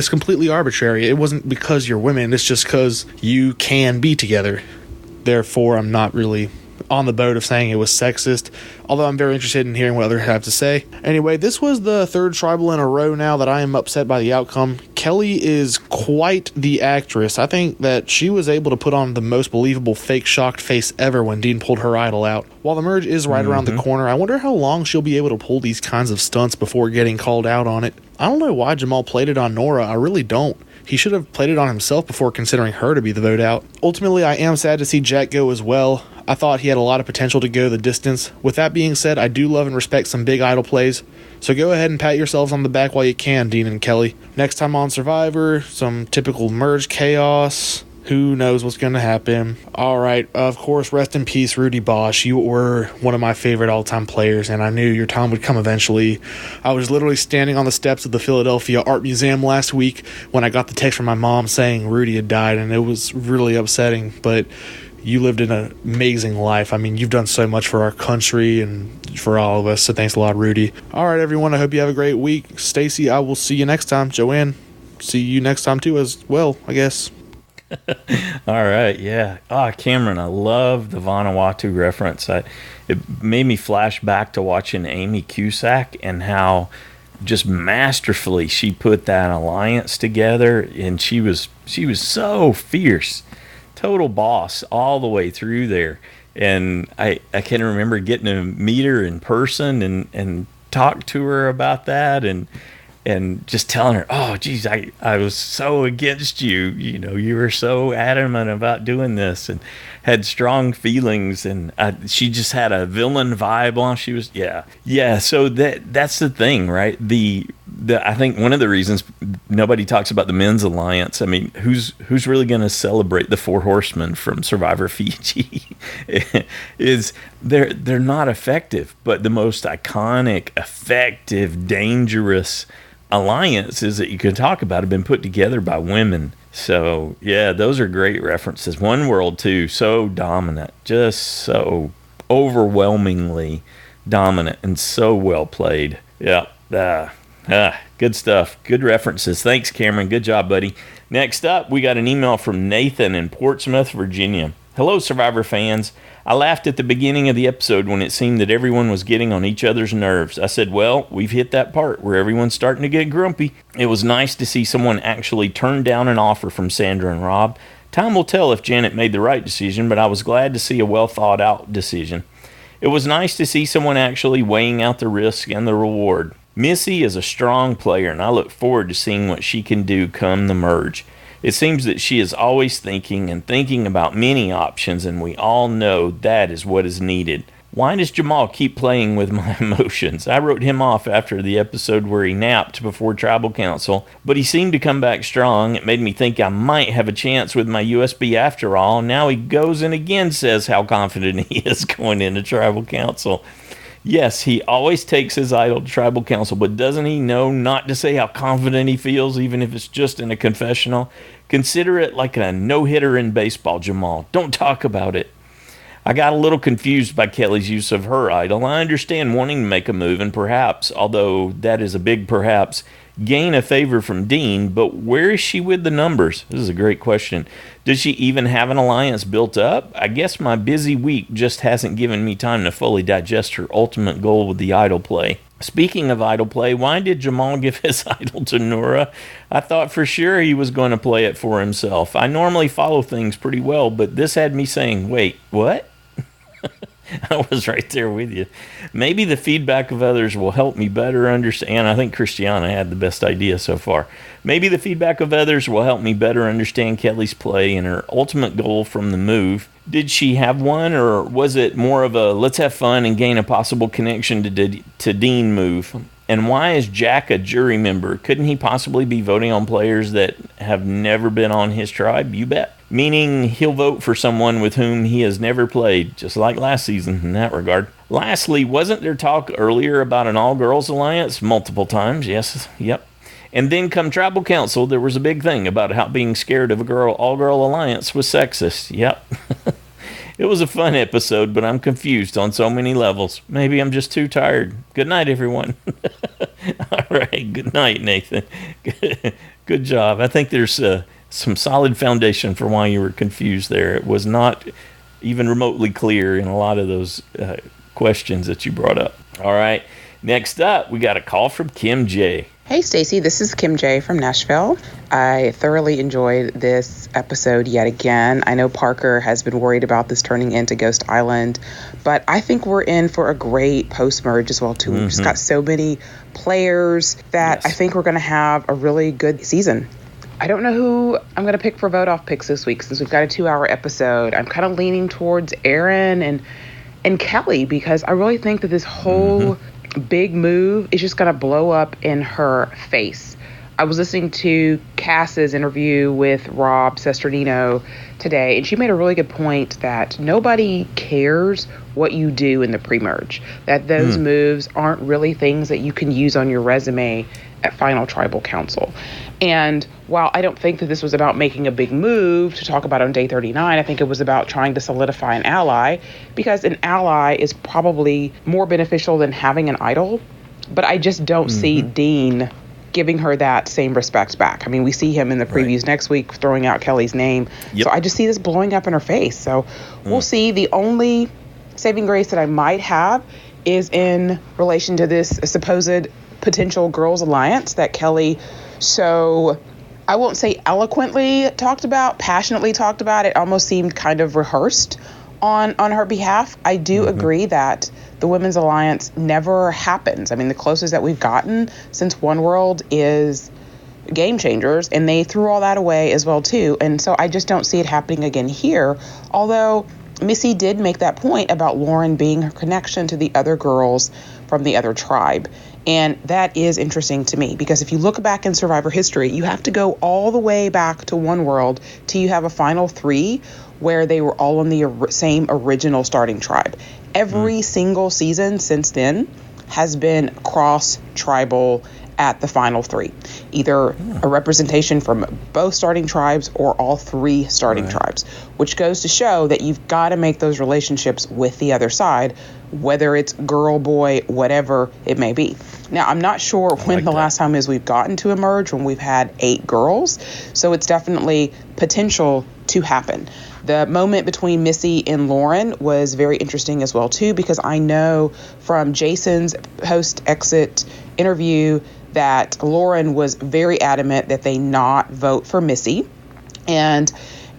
completely arbitrary. It wasn't because you're women. It's just because you can be together. Therefore, I'm not really on the boat of saying it was sexist, although I'm very interested in hearing what others have to say. Anyway, this was the third tribal in a row now that I am upset by the outcome. Kelly is quite the actress. I think that she was able to put on the most believable fake shocked face ever when Dean pulled her idol out. While the merge is right around the corner, I wonder how long she'll be able to pull these kinds of stunts before getting called out on it. I don't know why Jamal played it on Nora. I really don't. He should have played it on himself before considering her to be the vote out. Ultimately, I am sad to see Jack go as well. I thought he had a lot of potential to go the distance. With that being said, I do love and respect some big idol plays. So go ahead and pat yourselves on the back while you can, Dean and Kelly. Next time on Survivor, some typical merge chaos. Who knows what's going to happen. Alright, of course, rest in peace, Rudy Bosch. You were one of my favorite all-time players, and I knew your time would come eventually. I was literally standing on the steps of the Philadelphia Art Museum last week when I got the text from my mom saying Rudy had died, and it was really upsetting, but you lived an amazing life. I mean, you've done so much for our country and for all of us, so thanks a lot, Rudy. Alright, everyone, I hope you have a great week. Stacy, I will see you next time. Joanne, see you next time too as well, I guess. All right, yeah. Cameron, I love the Vanuatu reference. It made me flash back to watching Amy Cusack and how just masterfully she put that alliance together, and she was so fierce, total boss all the way through there. And I can remember getting to meet her in person and talk to her about that, and just telling her, oh, geez, I was so against you. You know, you were so adamant about doing this and had strong feelings. And she just had a villain vibe on. She was, yeah. So that's the thing, right? I think one of the reasons nobody talks about the men's alliance. I mean, who's really going to celebrate the Four Horsemen from Survivor Fiji? is they're not effective, but the most iconic, effective, dangerous alliances that you can talk about have been put together by women. So yeah, those are great references. One World too, so dominant, just so overwhelmingly dominant and so well played. Yeah, good stuff, good references. Thanks, Cameron, good job, buddy. Next up, we got an email from Nathan in Portsmouth, Virginia. Hello, Survivor fans. I laughed at the beginning of the episode when it seemed that everyone was getting on each other's nerves. I said, well, we've hit that part where everyone's starting to get grumpy. It was nice to see someone actually turn down an offer from Sandra and Rob. Time will tell if Janet made the right decision, but I was glad to see a well-thought-out decision. It was nice to see someone actually weighing out the risk and the reward. Missy is a strong player, and I look forward to seeing what she can do come the merge. It seems that she is always thinking and thinking about many options, and we all know that is what is needed. Why does Jamal keep playing with my emotions? I wrote him off after the episode where he napped before tribal council, but he seemed to come back strong. It made me think I might have a chance with my USB after all. Now he goes and again says how confident he is going into tribal council. Yes, he always takes his idol to tribal council, but doesn't he know not to say how confident he feels, even if it's just in a confessional? Consider it like a no-hitter in baseball, Jamal. Don't talk about it. I got a little confused by Kelly's use of her idol. I understand wanting to make a move and perhaps, although that is a big perhaps, gain a favor from Dean, but where is she with the numbers? This is a great question. Does she even have an alliance built up? I guess my busy week just hasn't given me time to fully digest her ultimate goal with the idol play. Speaking of idol play, why did Jamal give his idol to Nora? I thought for sure he was going to play it for himself. I normally follow things pretty well, but this had me saying, wait, what? I was right there with you. Maybe the feedback of others will help me better understand. I think Christiana had the best idea so far. Maybe the feedback of others will help me better understand Kelly's play and her ultimate goal from the move. Did she have one, or was it more of a let's have fun and gain a possible connection to Dean move? And why is Jack a jury member? Couldn't he possibly be voting on players that have never been on his tribe? You bet. Meaning he'll vote for someone with whom he has never played, just like last season in that regard. Lastly, wasn't there talk earlier about an all-girls alliance? Multiple times, yes, yep. And then come tribal council, there was a big thing about how being scared of a all-girl alliance was sexist. Yep. It was a fun episode, but I'm confused on so many levels. Maybe I'm just too tired. Good night, everyone. All right, good night, Nathan. Good job. I think there's some solid foundation for why you were confused there. It was not even remotely clear in a lot of those questions that you brought up. All right, next up, we got a call from KimJ. Hey Stacy, this is KimJ from Nashville. I thoroughly enjoyed this episode yet again. I know Parker has been worried about this turning into Ghost Island, but I think we're in for a great post-merge as well too. We've just got so many players that I think we're going to have a really good season. I don't know who I'm going to pick for vote-off picks this week since we've got a 2-hour episode. I'm kind of leaning towards Aaron and Kelly because I really think that this whole big move is just going to blow up in her face. I was listening to Cass's interview with Rob Sesternino today, and she made a really good point that nobody cares what you do in the pre-merge, that those moves aren't really things that you can use on your resume at Final Tribal Council. And while I don't think that this was about making a big move to talk about on day 39, I think it was about trying to solidify an ally, because an ally is probably more beneficial than having an idol. But I just don't see Dean giving her that same respect back. I mean, we see him in the previews next week throwing out Kelly's name. So I just see this blowing up in her face. So we'll see. The only saving grace that I might have is in relation to this supposed potential girls alliance that Kelly so I won't say eloquently talked about, passionately talked about. It almost seemed kind of rehearsed on her behalf. I do agree that the Women's Alliance never happens. I mean, the closest that we've gotten since One World is Game Changers, and they threw all that away as well too. And so I just don't see it happening again here. Although Missy did make that point about Lauren being her connection to the other girls from the other tribe. And that is interesting to me because if you look back in Survivor history, you have to go all the way back to One World till you have a final 3 where they were all on the same original starting tribe. Every single season since then has been cross-tribal at the final 3. Either a representation from both starting tribes or all 3 starting tribes, which goes to show that you've got to make those relationships with the other side, whether it's girl, boy, whatever it may be. Now, I'm not sure when the last time is we've gotten to a merge when we've had 8 girls, so it's definitely potential to happen. The moment between Missy and Lauren was very interesting as well, too, because I know from Jason's post-exit interview that Lauren was very adamant that they not vote for Missy. And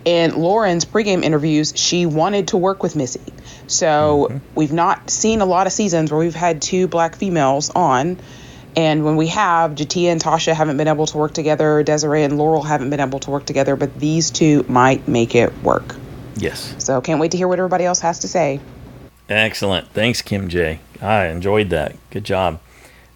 in Lauren's pregame interviews, she wanted to work with Missy. So we've not seen a lot of seasons where we've had 2 black females on. And when we have, Jatia and Tasha haven't been able to work together, Desiree and Laurel haven't been able to work together, but these two might make it work. Yes. So can't wait to hear what everybody else has to say. Excellent. Thanks, KimJ. I enjoyed that. Good job.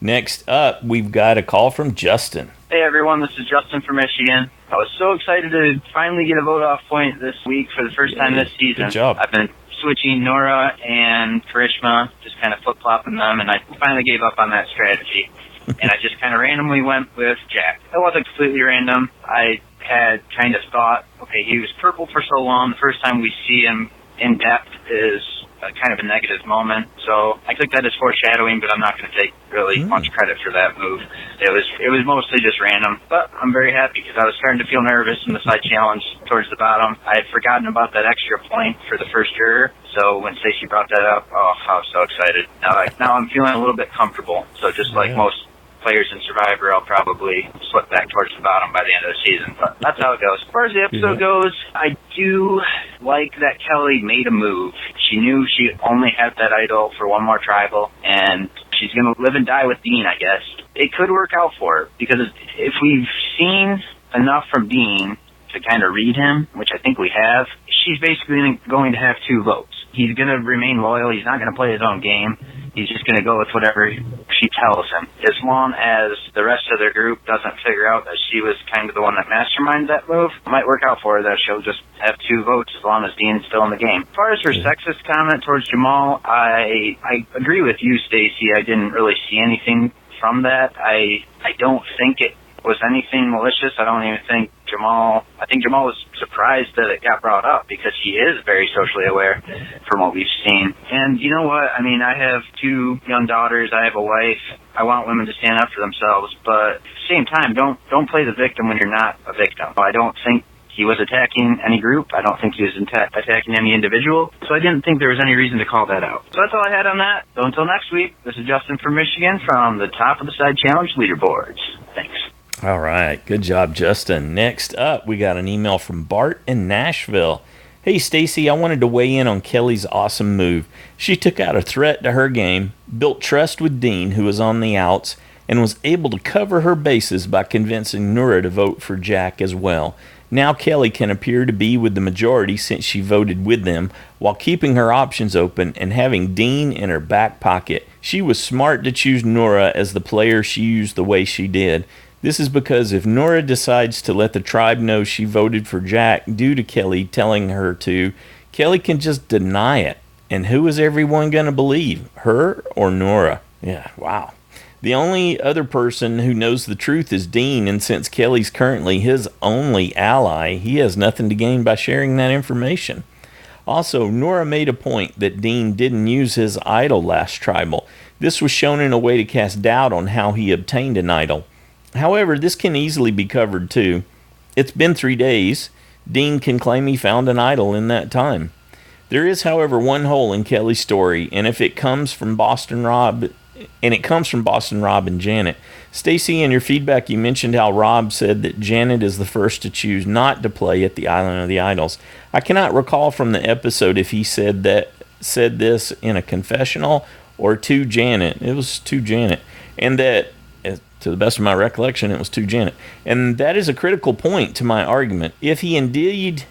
Next up, we've got a call from Justin. Hey everyone, this is Justin from Michigan. I was so excited to finally get a vote off point this week for the first time this season. Good job. I've been switching Nora and Karishma, just kind of flip-flopping them, and I finally gave up on that strategy. And I just kind of randomly went with Jack. It wasn't completely random. I had kind of thought, okay, he was purple for so long. The first time we see him in depth is kind of a negative moment. So I took that as foreshadowing, but I'm not going to take really much credit for that move. It was mostly just random, but I'm very happy because I was starting to feel nervous in the side challenge towards the bottom. I had forgotten about that extra point for the first juror. So when Stacey brought that up, I was so excited. Now I'm feeling a little bit comfortable. So just like most players in Survivor, I'll probably slip back towards the bottom by the end of the season. But that's how it goes. As far as the episode goes, I do like that Kelly made a move. She knew she only had that idol for one more tribal, and she's going to live and die with Dean, I guess. It could work out for her, because if we've seen enough from Dean to kind of read him, which I think we have, she's basically going to have 2 votes. He's going to remain loyal. He's not going to play his own game. He's just going to go with whatever she tells him. As long as the rest of their group doesn't figure out that she was kind of the one that masterminded that move, it might work out for her that she'll just have 2 votes as long as Dean's still in the game. As far as her sexist comment towards Jamal, I agree with you, Stacey. I didn't really see anything from that. I don't think it was anything malicious. I don't even think I think Jamal was surprised that it got brought up because he is very socially aware from what we've seen. And you know what? I mean, I have 2 young daughters. I have a wife. I want women to stand up for themselves. But at the same time, don't play the victim when you're not a victim. I don't think he was attacking any group. I don't think he was attacking any individual. So I didn't think there was any reason to call that out. So that's all I had on that. So until next week, this is Justin from Michigan from the Top of the Side Challenge leaderboards. Thanks. All right. Good job, Justin. Next up, we got an email from Bart in Nashville. Hey, Stacey, I wanted to weigh in on Kelly's awesome move. She took out a threat to her game, built trust with Dean, who was on the outs, and was able to cover her bases by convincing Nora to vote for Jack as well. Now Kelly can appear to be with the majority since she voted with them, while keeping her options open and having Dean in her back pocket. She was smart to choose Nora as the player she used the way she did. This is because if Nora decides to let the tribe know she voted for Jack due to Kelly telling her to, Kelly can just deny it. And who is everyone going to believe, her or Nora? Yeah, wow. The only other person who knows the truth is Dean, and since Kelly's currently his only ally, he has nothing to gain by sharing that information. Also, Nora made a point that Dean didn't use his idol last tribal. This was shown in a way to cast doubt on how he obtained an idol. However, this can easily be covered too. It's been 3 days. Dean can claim he found an idol in that time. There is, however, one hole in Kelly's story, and if it comes from Boston Rob, and Janet. Stacey, in your feedback, you mentioned how Rob said that Janet is the first to choose not to play at the Island of the Idols. I cannot recall from the episode if he said this in a confessional or to Janet. It was to Janet, and that, to the best of my recollection, it was to Janet. And that is a critical point to my argument. If he did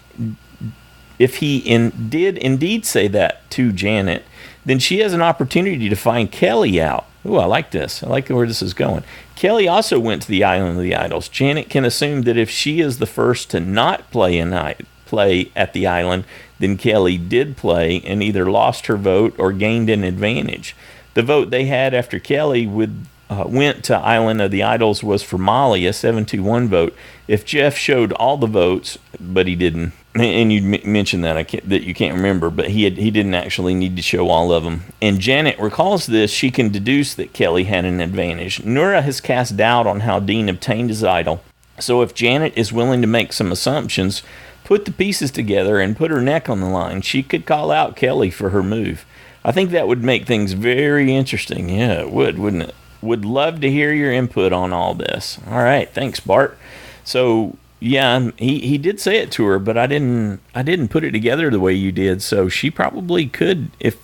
indeed say that to Janet, then she has an opportunity to find Kelly out. Ooh, I like this. I like where this is going. Kelly also went to the Island of the Idols. Janet can assume that if she is the first to not play at the island, then Kelly did play and either lost her vote or gained an advantage. The vote they had after Kelly went to Island of the Idols was for Molly, a 7-2-1 vote. If Jeff showed all the votes, but he didn't, and you mentioned that that you can't remember, but he didn't actually need to show all of them, and Janet recalls this, she can deduce that Kelly had an advantage. Nora has cast doubt on how Dean obtained his idol, so if Janet is willing to make some assumptions, put the pieces together, and put her neck on the line, she could call out Kelly for her move. I think that would make things very interesting. Yeah, it would, wouldn't it? Would love to hear your input on all this. All right, thanks, Bart. So, yeah, he did say it to her, but I didn't put it together the way you did. So she probably could if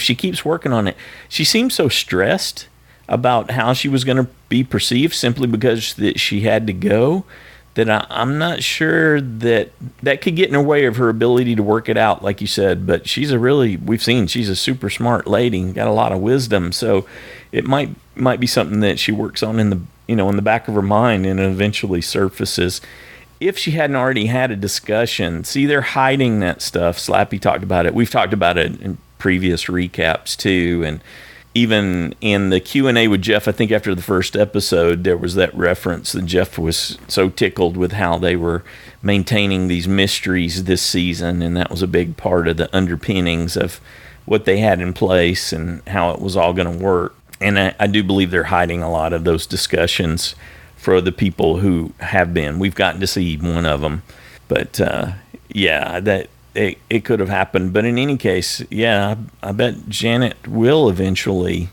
she keeps working on it. She seems so stressed. about how she was going to be perceived simply because that she had to go, that I'm not sure that could get in the way of her ability to work it out, like you said. But we've seen she's a super smart lady, got a lot of wisdom. So it might be something that she works on in the back of her mind and eventually surfaces. If she hadn't already had a discussion, see, they're hiding that stuff. Slappy talked about it. We've talked about it in previous recaps too, and even in the Q&A with Jeff, I think after the first episode, there was that reference that Jeff was so tickled with how they were maintaining these mysteries this season, and that was a big part of the underpinnings of what they had in place and how it was all going to work. And I do believe they're hiding a lot of those discussions for the people who have been. We've gotten to see one of them, but that it could have happened. But in any case, I bet Janet will eventually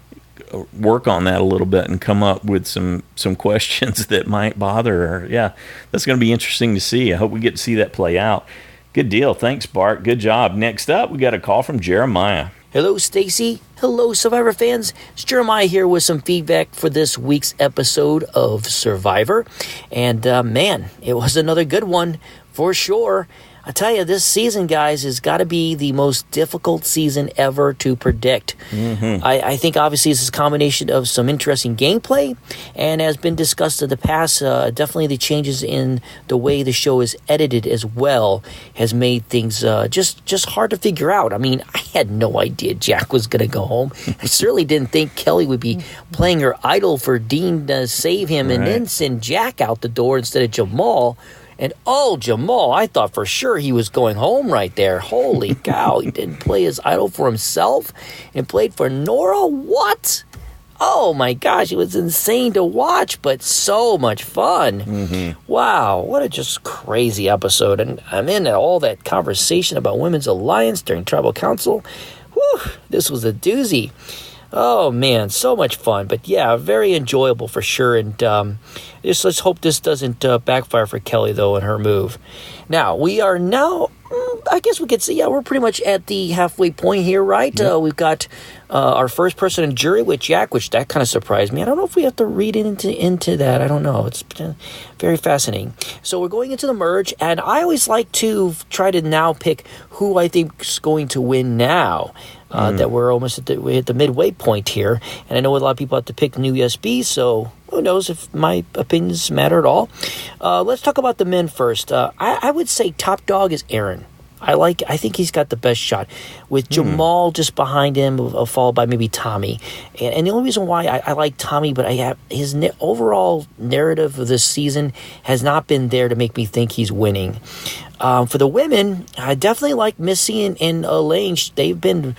work on that a little bit and come up with some questions that might bother her. Yeah, that's going to be interesting to see. I hope we get to see that play out. Good deal. Thanks, Bart. Good job. Next up, we got a call from Jeremiah. Hello, Stacy. Hello, Survivor fans. It's Jeremiah here with some feedback for this week's episode of Survivor. And, man, it was another good one for sure. I tell you, this season, guys, has got to be the most difficult season ever to predict. Mm-hmm. I think, obviously, this is a combination of some interesting gameplay, and has been discussed in the past, definitely the changes in the way the show is edited as well has made things just hard to figure out. I mean, I had no idea Jack was going to go home. I certainly didn't think Kelly would be playing her idol for Dean to save him and then send Jack out the door instead of Jamal. And Jamal, I thought for sure he was going home right there. Holy cow, he didn't play his idol for himself and played for Nora? What? Oh my gosh, it was insane to watch, but so much fun. Mm-hmm. Wow, what a just crazy episode. And I'm in all that conversation about Women's Alliance during Tribal Council. Whew, this was a doozy. Oh, man, so much fun. But, yeah, very enjoyable for sure. And let's hope this doesn't backfire for Kelly, though, in her move. Now, we are I guess we could say, we're pretty much at the halfway point here, right? Yep. We've got our first person in jury with Jack, which that kind of surprised me. I don't know if we have to read into that. I don't know. It's very fascinating. So we're going into the merge, and I always like to try to now pick who I think is going to win now. That we're almost at the midway point here. And I know a lot of people have to pick new USB, so who knows if my opinions matter at all. Let's talk about the men first. I would say top dog is Aaron. I think he's got the best shot, with Jamal just behind him, followed by maybe Tommy. And the only reason why I like Tommy, but his overall narrative of this season has not been there to make me think he's winning. For the women, I definitely like Missy and Elaine. They've been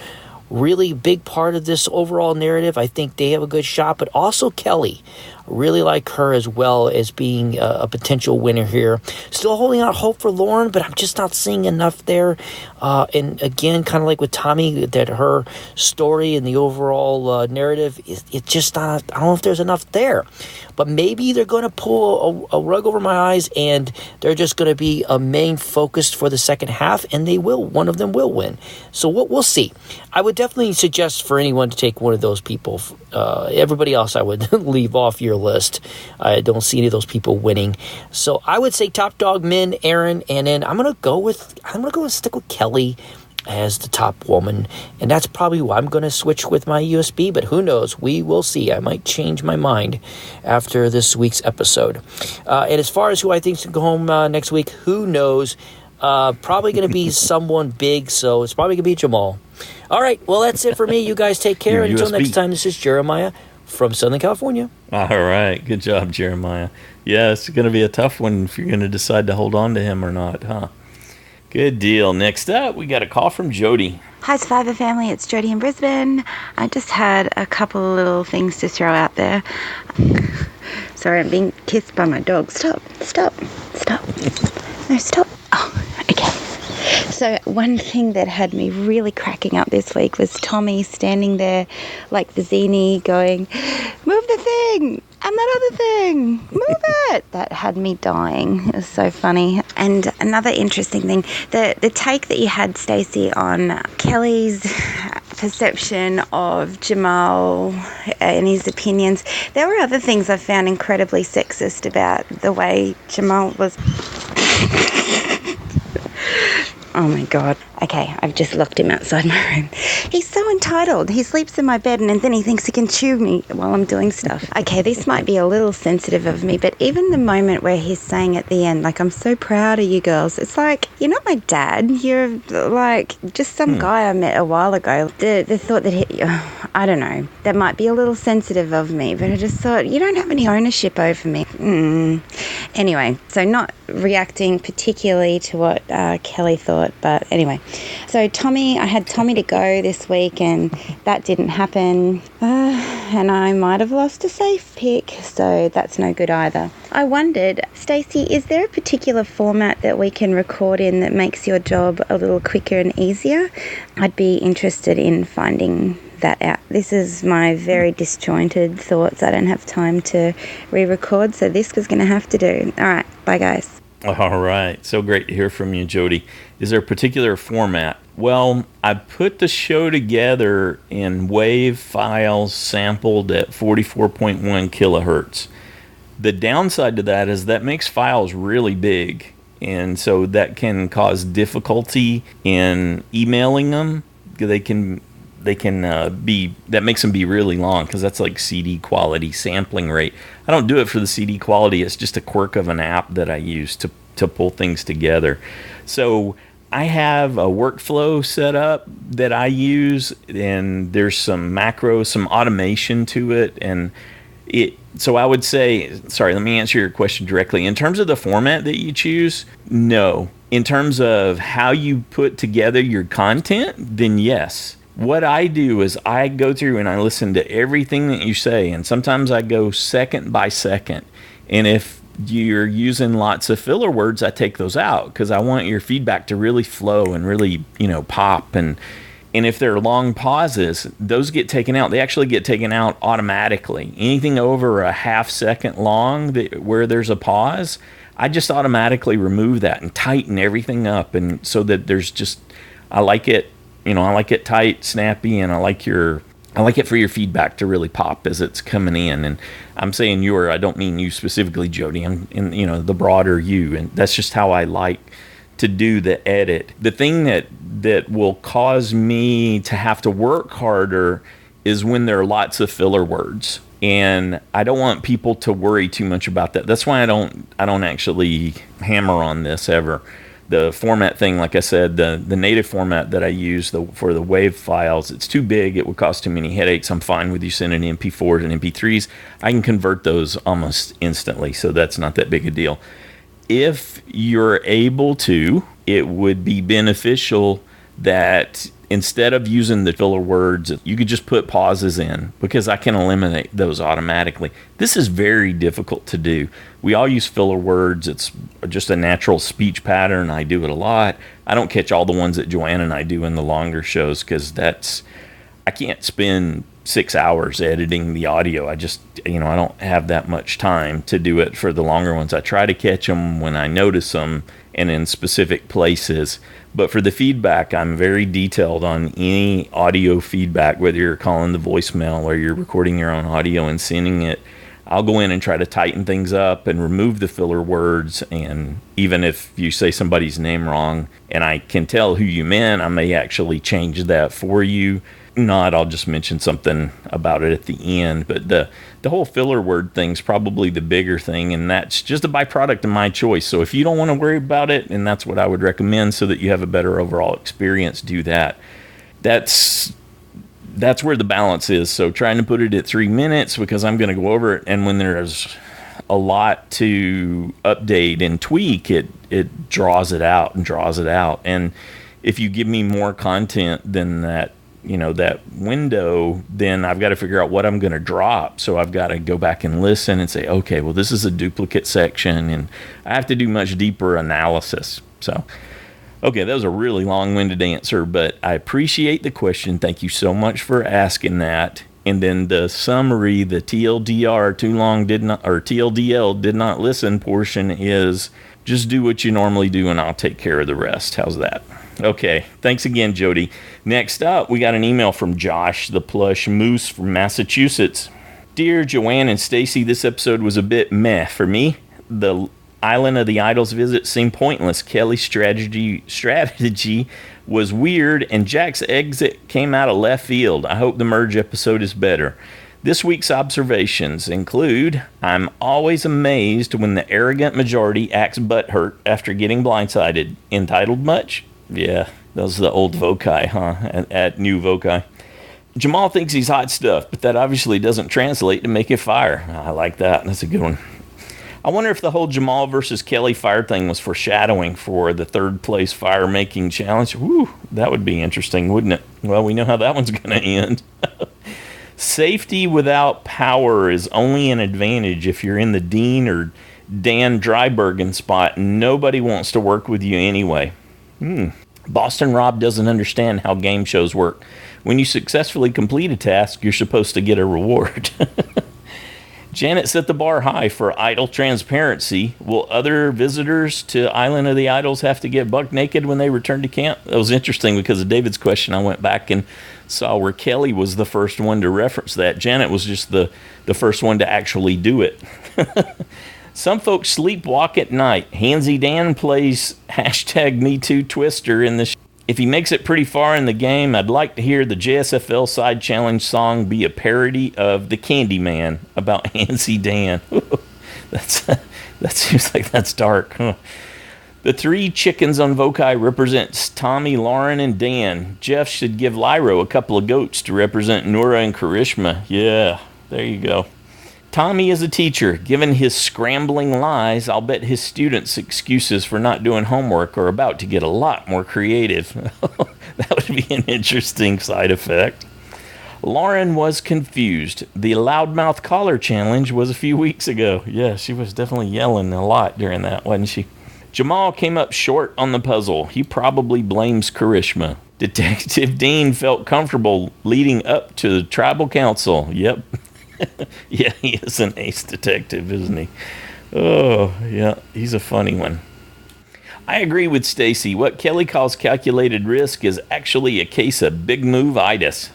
really big part of this overall narrative. I think they have a good shot, but also Kelly. Really like her as well as being a potential winner here. Still holding out hope for Lauren, but I'm just not seeing enough there. And again, kind of like with Tommy, that her story and the overall narrative, it's just not, I don't know if there's enough there. But maybe they're going to pull a rug over my eyes, and they're just going to be a main focus for the second half, and one of them will win. So we'll see. I would definitely suggest for anyone to take one of those people. Everybody else I would leave off your list. I don't see any of those people winning. So I would say top dog men, Aaron, and then I'm gonna stick with Kelly as the top woman, and that's probably why I'm gonna switch with my USB, but who knows? We will see. I might change my mind after this week's episode. And as far as who I think should go home next week, who knows? Probably gonna be someone big, so it's probably gonna be Jamal. All right, well, that's it for me. You guys take care. Until next time, this is Jeremiah from Southern California. All right. Good job, Jeremiah. Yeah, it's going to be a tough one if you're going to decide to hold on to him or not, huh? Good deal. Next up, we got a call from Jody. Hi, Survivor family. It's Jody in Brisbane. I just had a couple of little things to throw out there. Sorry, I'm being kissed by my dog. Stop. No, stop. Oh, okay. So one thing that had me really cracking up this week was Tommy standing there like the Zini going, move the thing and that other thing, move it. That had me dying. It was so funny. And another interesting thing, the take that you had, Stacey, on Kelly's perception of Jamal and his opinions. There were other things I found incredibly sexist about the way Jamal was. Oh my God. Okay, I've just locked him outside my room. He's so entitled. He sleeps in my bed and then he thinks he can chew me while I'm doing stuff. Okay, this might be a little sensitive of me, but even the moment where he's saying at the end, like, I'm so proud of you girls, it's like, you're not my dad. You're like just some guy I met a while ago. The thought that I don't know, that might be a little sensitive of me, but I just thought, you don't have any ownership over me. Anyway, so not reacting particularly to what Kelly thought, but anyway. So I had Tommy to go this week and that didn't happen. And I might have lost a safe pick, so that's no good either. I wondered, Stacey, is there a particular format that we can record in that makes your job a little quicker and easier? I'd be interested in finding that out. This is my very disjointed thoughts. I don't have time to re-record, so this was going to have to do. All right, bye guys. All right. So great to hear from you, Jody. Is there a particular format? Well, I put the show together in WAV files sampled at 44.1 kilohertz. The downside to that is that makes files really big, and so that can cause difficulty in emailing them. That makes them be really long because that's like CD quality sampling rate. I don't do it for the CD quality. It's just a quirk of an app that I use to pull things together. So I have a workflow set up that I use, and there's some macros, some automation to it, and so I would say, sorry, let me answer your question directly. In terms of the format that you choose, no. In terms of how you put together your content, then yes. What I do is I go through and I listen to everything that you say, and sometimes I go second by second. And if you're using lots of filler words, I take those out because I want your feedback to really flow and really, pop. And if there are long pauses, those get taken out. They actually get taken out automatically. Anything over a half second long where there's a pause, I just automatically remove that and tighten everything up, and so that there's just, I like it. I like it tight, snappy, and I like it for your feedback to really pop as it's coming in. And I'm saying I don't mean you specifically, Jody. I'm in, the broader you, and that's just how I like to do the edit. The thing that will cause me to have to work harder is when there are lots of filler words. And I don't want people to worry too much about that. That's why I don't actually hammer on this ever. The format thing, like I said, the native format that I use for the WAV files, it's too big. It would cause too many headaches. I'm fine with you sending MP4s and MP3s. I can convert those almost instantly, so that's not that big a deal. If you're able to, it would be beneficial that instead of using the filler words, you could just put pauses in, because I can eliminate those automatically. This is very difficult to do. We all use filler words. It's just a natural speech pattern. I do it a lot. I don't catch all the ones that Joanne and I do in the longer shows, because I can't spend 6 hours editing the audio. I just, I don't have that much time to do it for the longer ones. I try to catch them when I notice them and in specific places. But for the feedback, I'm very detailed on any audio feedback, whether you're calling the voicemail or you're recording your own audio and sending it. I'll go in and try to tighten things up and remove the filler words. And even if you say somebody's name wrong and I can tell who you meant, I may actually change that for you. Not, I'll just mention something about it at the end. But the whole filler word thing's probably the bigger thing, and that's just a byproduct of my choice. So if you don't want to worry about it, and that's what I would recommend so that you have a better overall experience, do that. That's where the balance is. So trying to put it at 3 minutes, because I'm going to go over it, and when there's a lot to update and tweak, it draws it out and draws it out. And if you give me more content than that, that window, then I've got to figure out what I'm going to drop. So I've got to go back and listen and say, okay, well, this is a duplicate section, and I have to do much deeper analysis. So, okay, that was a really long-winded answer, but I appreciate the question. Thank you so much for asking that. And then the summary, the TLDR, TLDL did not listen portion is just do what you normally do, and I'll take care of the rest. How's that? Okay. Thanks again, Jody. Next up, we got an email from Josh the Plush Moose from Massachusetts. Dear Joanne and Stacy, this episode was a bit meh for me. The Island of the Idols visit seemed pointless. Kelly's strategy was weird, and Jack's exit came out of left field. I hope the merge episode is better. This week's observations include, I'm always amazed when the arrogant majority acts butthurt after getting blindsided. Entitled much? Yeah, those are the old voci, huh? At new voci. Jamal thinks he's hot stuff, but that obviously doesn't translate to make it fire. I like that. That's a good one. I wonder if the whole Jamal versus Kelly fire thing was foreshadowing for the third place fire making challenge. Woo, that would be interesting, wouldn't it? Well, we know how that one's going to end. Safety without power is only an advantage if you're in the Dean or Dan Drybergen spot and nobody wants to work with you anyway. Boston Rob doesn't understand how game shows work. When you successfully complete a task, you're supposed to get a reward. Janet set the bar high for idol transparency. Will other visitors to Island of the Idols have to get buck naked when they return to camp? That was interesting because of David's question. I went back and saw where Kelly was the first one to reference that. Janet was just the first one to actually do it. Some folks sleepwalk at night. Handsy Dan plays #MeTooTwister in the If he makes it pretty far in the game, I'd like to hear the JSFL Side Challenge song be a parody of The Candyman about Handsy Dan. That seems like that's dark. Huh? The three chickens on Vokai represents Tommy, Lauren, and Dan. Jeff should give Lyro a couple of goats to represent Nora and Karishma. Yeah, there you go. Tommy is a teacher. Given his scrambling lies, I'll bet his students' excuses for not doing homework are about to get a lot more creative. That would be an interesting side effect. Lauren was confused. The loudmouth collar challenge was a few weeks ago. Yeah, she was definitely yelling a lot during that, wasn't she? Jamal came up short on the puzzle. He probably blames Karishma. Detective Dean felt comfortable leading up to the tribal council. Yep. Yeah, he is an ace detective, isn't he? Oh, yeah, he's a funny one. I agree with Stacy. What Kelly calls calculated risk is actually a case of big move-itis.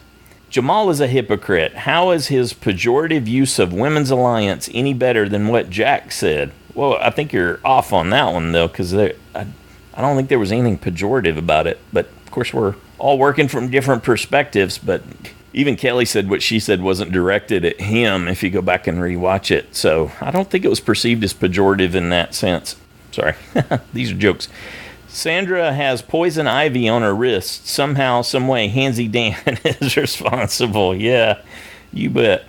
Jamal is a hypocrite. How is his pejorative use of women's alliance any better than what Jack said? Well, I think you're off on that one, though, because I don't think there was anything pejorative about it. But, of course, we're all working from different perspectives, but even Kelly said what she said wasn't directed at him if you go back and rewatch it. So I don't think it was perceived as pejorative in that sense. Sorry. These are jokes. Sandra has poison ivy on her wrist. Somehow, someway, Handsy Dan is responsible. Yeah, you bet.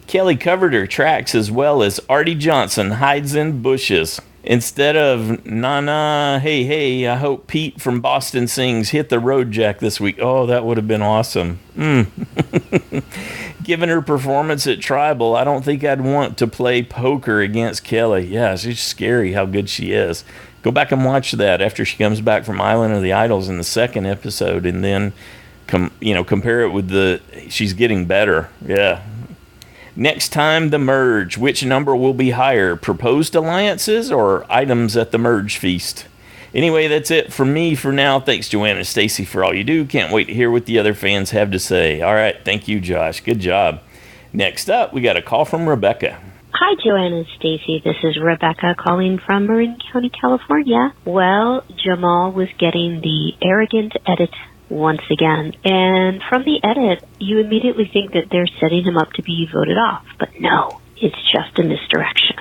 Kelly covered her tracks as well as Artie Johnson hides in bushes. Instead of, nah, hey, I hope Pete from Boston sings Hit the Road Jack this week. Oh, that would have been awesome. Given her performance at Tribal, I don't think I'd want to play poker against Kelly. Yeah, she's scary how good she is. Go back and watch that after she comes back from Island of the Idols in the second episode, and then compare it with she's getting better. Yeah. Next time, the merge. Which number will be higher? Proposed alliances or items at the merge feast? Anyway, that's it from me for now. Thanks, Joanne and Stacy, for all you do. Can't wait to hear what the other fans have to say. All right, thank you, Josh. Good job. Next up, we got a call from Rebecca. Hi, Joanne and Stacy. This is Rebecca calling from Marin County, California. Well, Jamal was getting the arrogant edit once again. And from the edit, you immediately think that they're setting him up to be voted off. But no, it's just a misdirection.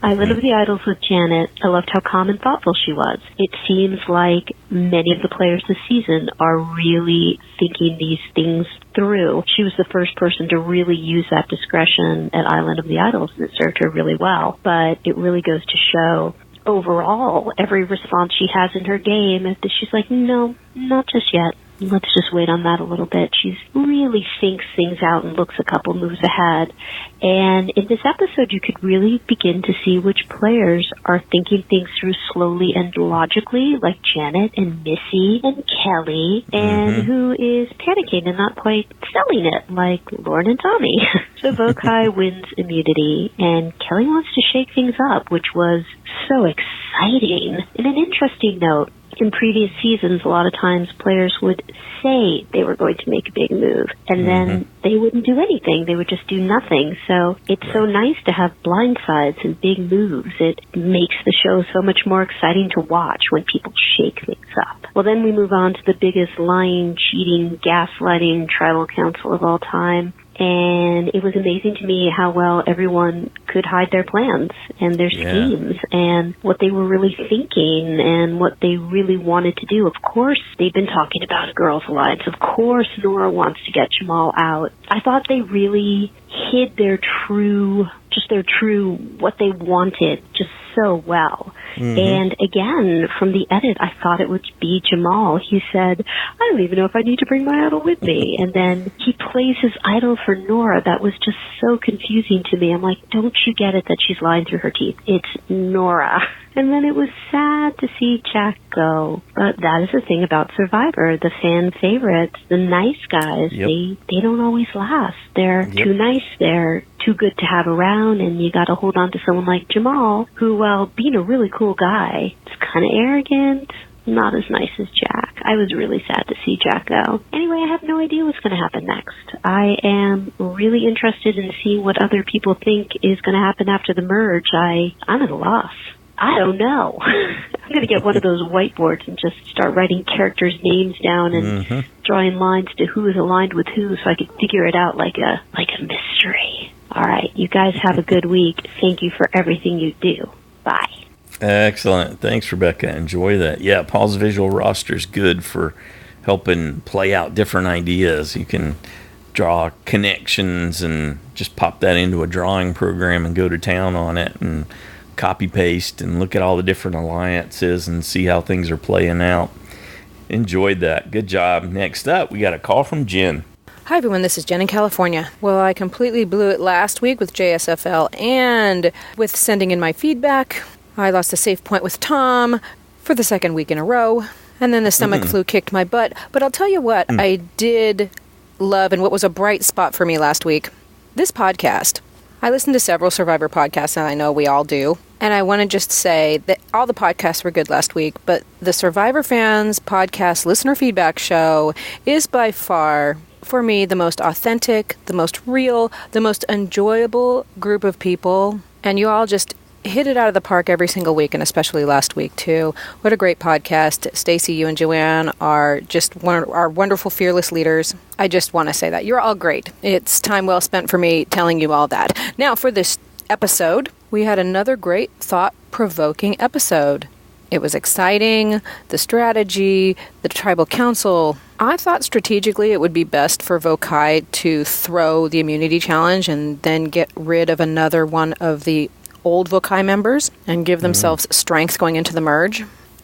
Island of the Idols with Janet. I loved how calm and thoughtful she was. It seems like many of the players this season are really thinking these things through. She was the first person to really use that discretion at Island of the Idols, and it served her really well. But it really goes to show overall, every response she has in her game is that she's like, no, not just yet. Let's just wait on that a little bit. She really thinks things out and looks a couple moves ahead. And in this episode, you could really begin to see which players are thinking things through slowly and logically, like Janet and Missy and Kelly, and who is panicking and not quite selling it, like Lauren and Tommy. So Vokai wins immunity, and Kelly wants to shake things up, which was so exciting. In an interesting note, in previous seasons, a lot of times players would say they were going to make a big move, and then they wouldn't do anything. They would just do nothing. So it's so nice to have blindsides and big moves. It makes the show so much more exciting to watch when people shake things up. Well, then we move on to the biggest lying, cheating, gaslighting tribal council of all time. And it was amazing to me how well everyone could hide their plans and their schemes and what they were really thinking and what they really wanted to do. Of course, they've been talking about a girls' alliance. Of course, Nora wants to get Jamal out. I thought they really hid their true, what they wanted just so well. And again, from the edit, I thought it would be Jamal. He said, I don't even know if I need to bring my idol with me. And then he plays his idol for Nora. That was just so confusing to me. I'm like, don't you get it that she's lying through her teeth? It's Nora. And then it was sad to see Jack go. But that is the thing about Survivor. The fan favorites, the nice guys, they don't always last. They're too nice. They're too good to have around, and you got to hold on to someone like Jamal, who, while being a really cool guy, is kind of arrogant, not as nice as Jack. I was really sad to see Jack go. Anyway, I have no idea what's going to happen next. I am really interested in seeing what other people think is going to happen after the merge. I'm at a loss. I don't know. I'm going to get one of those whiteboards and just start writing characters' names down and drawing lines to who is aligned with who so I can figure it out like a mystery. All right, you guys have a good week. Thank you for everything you do. Bye. Excellent. Thanks, Rebecca. Enjoy that. Yeah, Paul's visual roster is good for helping play out different ideas. You can draw connections and just pop that into a drawing program and go to town on it and copy paste and look at all the different alliances and see how things are playing out. Enjoyed that. Good job. Next up, we got a call from Jen. Hi everyone, this is Jen in California. Well, I completely blew it last week with JSFL and with sending in my feedback. I lost a safe point with Tom for the second week in a row, and then the stomach flu kicked my butt. But I'll tell you what I did love and what was a bright spot for me last week. This podcast. I listened to several Survivor podcasts, and I know we all do. And I want to just say that all the podcasts were good last week, but the Survivor Fans podcast listener feedback show is by far, for me, the most authentic, the most real, the most enjoyable group of people. And you all just hit it out of the park every single week, and especially last week, too. What a great podcast. Stacey, you and Joanne are just are wonderful, fearless leaders. I just want to say that. You're all great. It's time well spent for me telling you all that. Now, for this episode, we had another great, thought-provoking episode. It was exciting, the strategy, the tribal council. I thought strategically it would be best for Vokai to throw the immunity challenge and then get rid of another one of the old Vokai members and give themselves strength going into the merge.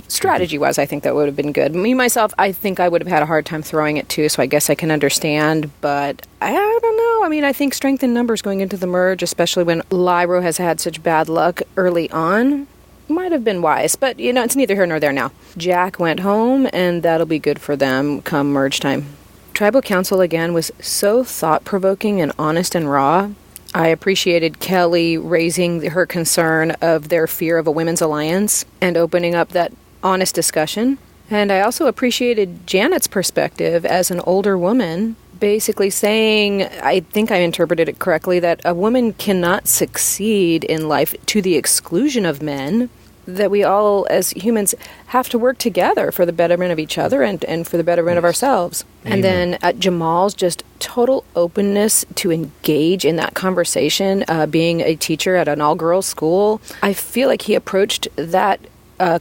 Strategy-wise, I think that would have been good. Me, myself, I think I would have had a hard time throwing it too, so I guess I can understand, but I don't know. I mean, I think strength in numbers going into the merge, especially when Lyro has had such bad luck early on, might have been wise, but, you know, it's neither here nor there now. Jack went home, and that'll be good for them come merge time. Tribal Council, again, was so thought-provoking and honest and raw. I appreciated Kelly raising her concern of their fear of a women's alliance and opening up that honest discussion. And I also appreciated Janet's perspective as an older woman, basically saying, I think I interpreted it correctly, that a woman cannot succeed in life to the exclusion of men, that we all, as humans, have to work together for the betterment of each other and for the betterment of ourselves. Amen. And then Jamal's just total openness to engage in that conversation, being a teacher at an all-girls school, I feel like he approached that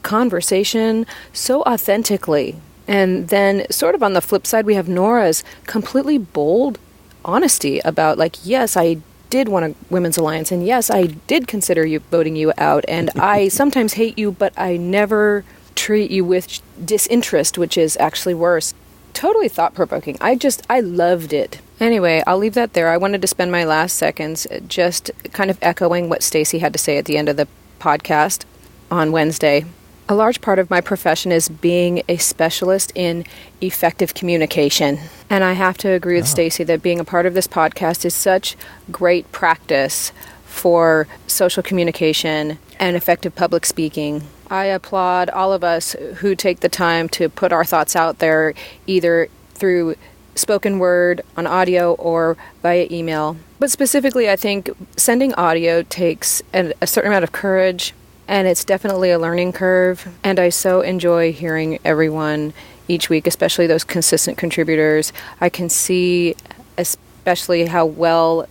conversation so authentically. And then sort of on the flip side, we have Nora's completely bold honesty about, like, yes, I did want a women's alliance, and yes, I did consider voting you out, and I sometimes hate you, but I never treat you with disinterest, which is actually worse. Totally thought-provoking. I loved it. Anyway, I'll leave that there. I wanted to spend my last seconds just kind of echoing what Stacey had to say at the end of the podcast on Wednesday. A large part of my profession is being a specialist in effective communication. And I have to agree with Stacey that being a part of this podcast is such great practice for social communication and effective public speaking. I applaud all of us who take the time to put our thoughts out there, either through spoken word, on audio, or via email. But specifically, I think sending audio takes a certain amount of courage, and it's definitely a learning curve. And I so enjoy hearing everyone each week, especially those consistent contributors. I can see especially how well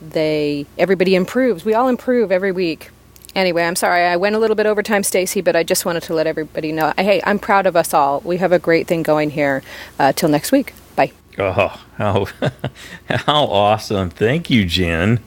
everybody improves. We all improve every week. Anyway, I'm sorry I went a little bit over time, Stacy, but I just wanted to let everybody know. Hey, I'm proud of us all. We have a great thing going here. Till next week. Bye. Oh, how awesome. Thank you, Jen.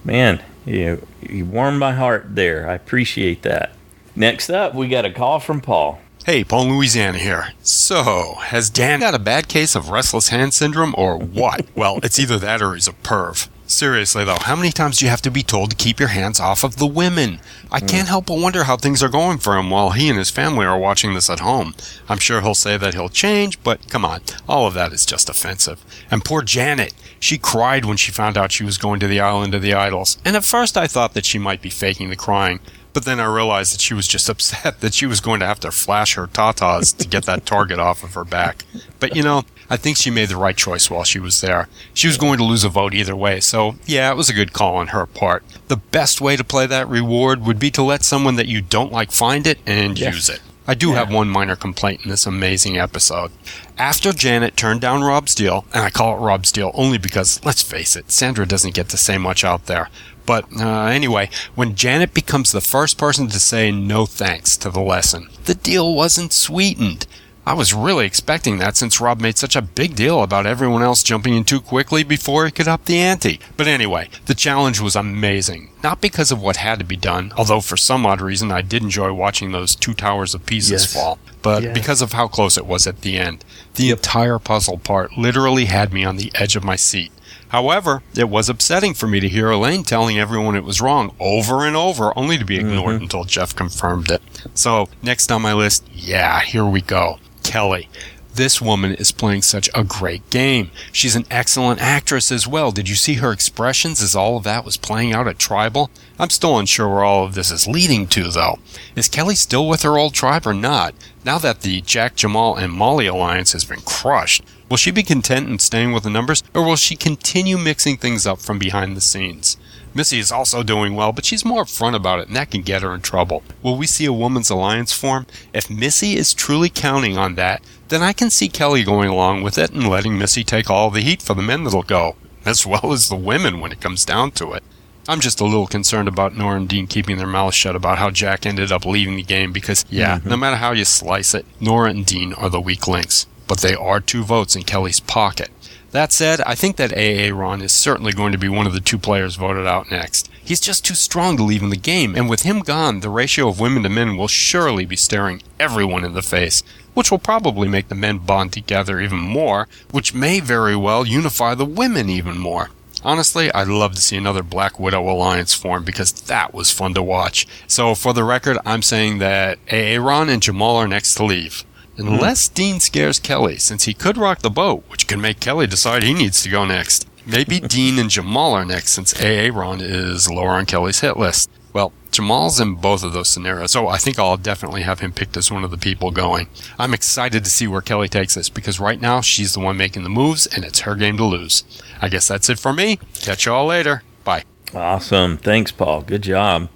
Man, you warmed my heart there. I appreciate that. Next up, we got a call from Paul. Hey, Paul in Louisiana here. So, has Dan got a bad case of restless hand syndrome or what? Well, it's either that or he's a perv. Seriously, though, how many times do you have to be told to keep your hands off of the women? I can't help but wonder how things are going for him while he and his family are watching this at home. I'm sure he'll say that he'll change, but come on, all of that is just offensive. And poor Janet, she cried when she found out she was going to the Island of the Idols. And at first I thought that she might be faking the crying. But then I realized that she was just upset that she was going to have to flash her tatas to get that target off of her back. But I think she made the right choice while she was there. She was going to lose a vote either way, so yeah, it was a good call on her part. The best way to play that reward would be to let someone that you don't like find it and use it. I do have one minor complaint in this amazing episode. After Janet turned down Rob's deal, and I call it Rob's deal only because, let's face it, Sandra doesn't get to say much out there. But anyway, when Janet becomes the first person to say no thanks to the lesson, the deal wasn't sweetened. I was really expecting that since Rob made such a big deal about everyone else jumping in too quickly before he could up the ante. But anyway, the challenge was amazing. Not because of what had to be done, although for some odd reason I did enjoy watching those 2 towers of Pisa's fall, but because of how close it was at the end. The entire puzzle part literally had me on the edge of my seat. However, it was upsetting for me to hear Elaine telling everyone it was wrong over and over, only to be ignored until Jeff confirmed it. So, next on my list, here we go. Kelly. This woman is playing such a great game. She's an excellent actress as well. Did you see her expressions as all of that was playing out at Tribal? I'm still unsure where all of this is leading to, though. Is Kelly still with her old tribe or not? Now that the Jack, Jamal, and Molly alliance has been crushed, will she be content in staying with the numbers, or will she continue mixing things up from behind the scenes? Missy is also doing well, but she's more upfront about it, and that can get her in trouble. Will we see a woman's alliance form? If Missy is truly counting on that, then I can see Kelly going along with it and letting Missy take all the heat for the men that'll go, as well as the women when it comes down to it. I'm just a little concerned about Nora and Dean keeping their mouths shut about how Jack ended up leaving the game because, no matter how you slice it, Nora and Dean are the weak links. But they are 2 votes in Kelly's pocket. That said, I think that A.A. Ron is certainly going to be one of the 2 players voted out next. He's just too strong to leave in the game, and with him gone, the ratio of women to men will surely be staring everyone in the face, which will probably make the men bond together even more, which may very well unify the women even more. Honestly, I'd love to see another Black Widow alliance form because that was fun to watch. So for the record, I'm saying that A.A. Ron and Jamal are next to leave. Unless Dean scares Kelly, since he could rock the boat, which can make Kelly decide he needs to go next. Maybe Dean and Jamal are next, since A.A. Ron is lower on Kelly's hit list. Well, Jamal's in both of those scenarios, so I think I'll definitely have him picked as one of the people going. I'm excited to see where Kelly takes this, because right now she's the one making the moves, and it's her game to lose. I guess that's it for me. Catch y'all later. Bye. Awesome. Thanks, Paul. Good job.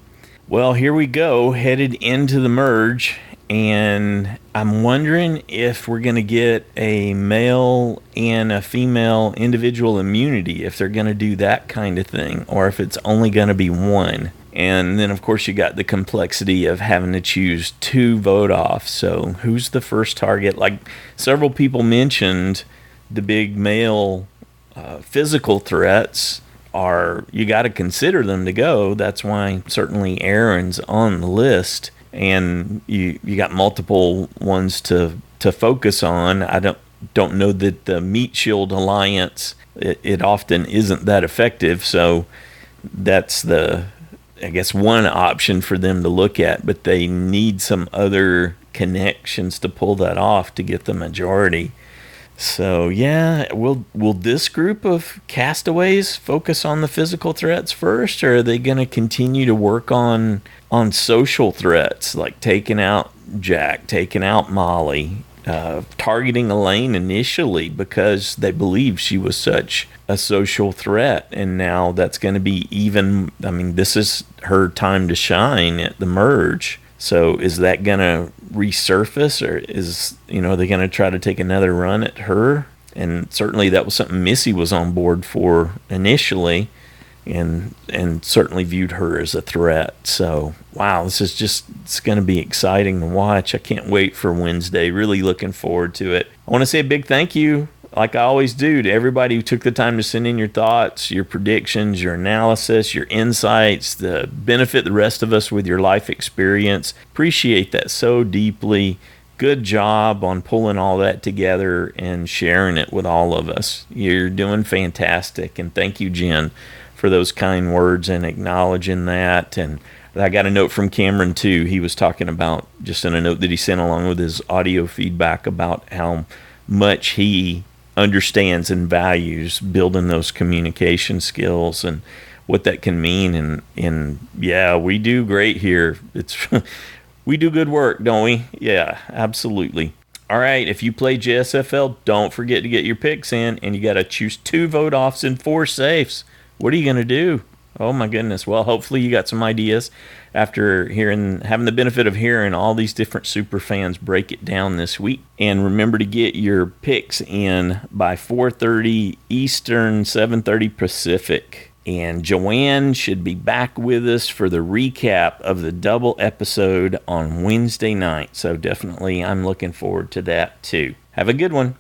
Well, here we go, headed into the merge. And I'm wondering if we're going to get a male and a female individual immunity, if they're going to do that kind of thing, or if it's only going to be one. And then, of course, you got the complexity of having to choose 2 vote offs. So who's the first target? Like several people mentioned, the big male physical threats are, you got to consider them to go. That's why certainly Aaron's on the list. And you got multiple ones to focus on. I don't know that the Meat Shield Alliance, it often isn't that effective. So that's one option for them to look at. But they need some other connections to pull that off to get the majority. So yeah, will this group of castaways focus on the physical threats first, or are they going to continue to work on social threats like taking out Jack, taking out Molly, targeting Elaine initially because they believed she was such a social threat, and now that's going to be even. I mean, this is her time to shine at the merge. So is that going to resurface, or are they going to try to take another run at her? And certainly that was something Missy was on board for initially, and certainly viewed her as a threat. So wow, it's going to be exciting to watch. I can't wait for Wednesday. Really looking forward to it. I want to say a big thank you, like I always do, to everybody who took the time to send in your thoughts, your predictions, your analysis, your insights, to benefit the rest of us with your life experience. Appreciate that so deeply. Good job on pulling all that together and sharing it with all of us. You're doing fantastic, and thank you, Jen, for those kind words and acknowledging that. And I got a note from Cameron, too. He was talking about, just in a note that he sent along with his audio feedback, about how much he understands and values building those communication skills and what that can mean. And yeah, we do great here. We do good work, don't we? Yeah, absolutely. All right, if you play JSFL, don't forget to get your picks in, and you got to choose 2 vote-offs and 4 safes. What are you going to do? Oh my goodness. Well, hopefully you got some ideas after having the benefit of hearing all these different super fans break it down this week. And remember to get your picks in by 4:30 Eastern, 7:30 Pacific. And Joanne should be back with us for the recap of the double episode on Wednesday night. So definitely I'm looking forward to that too. Have a good one.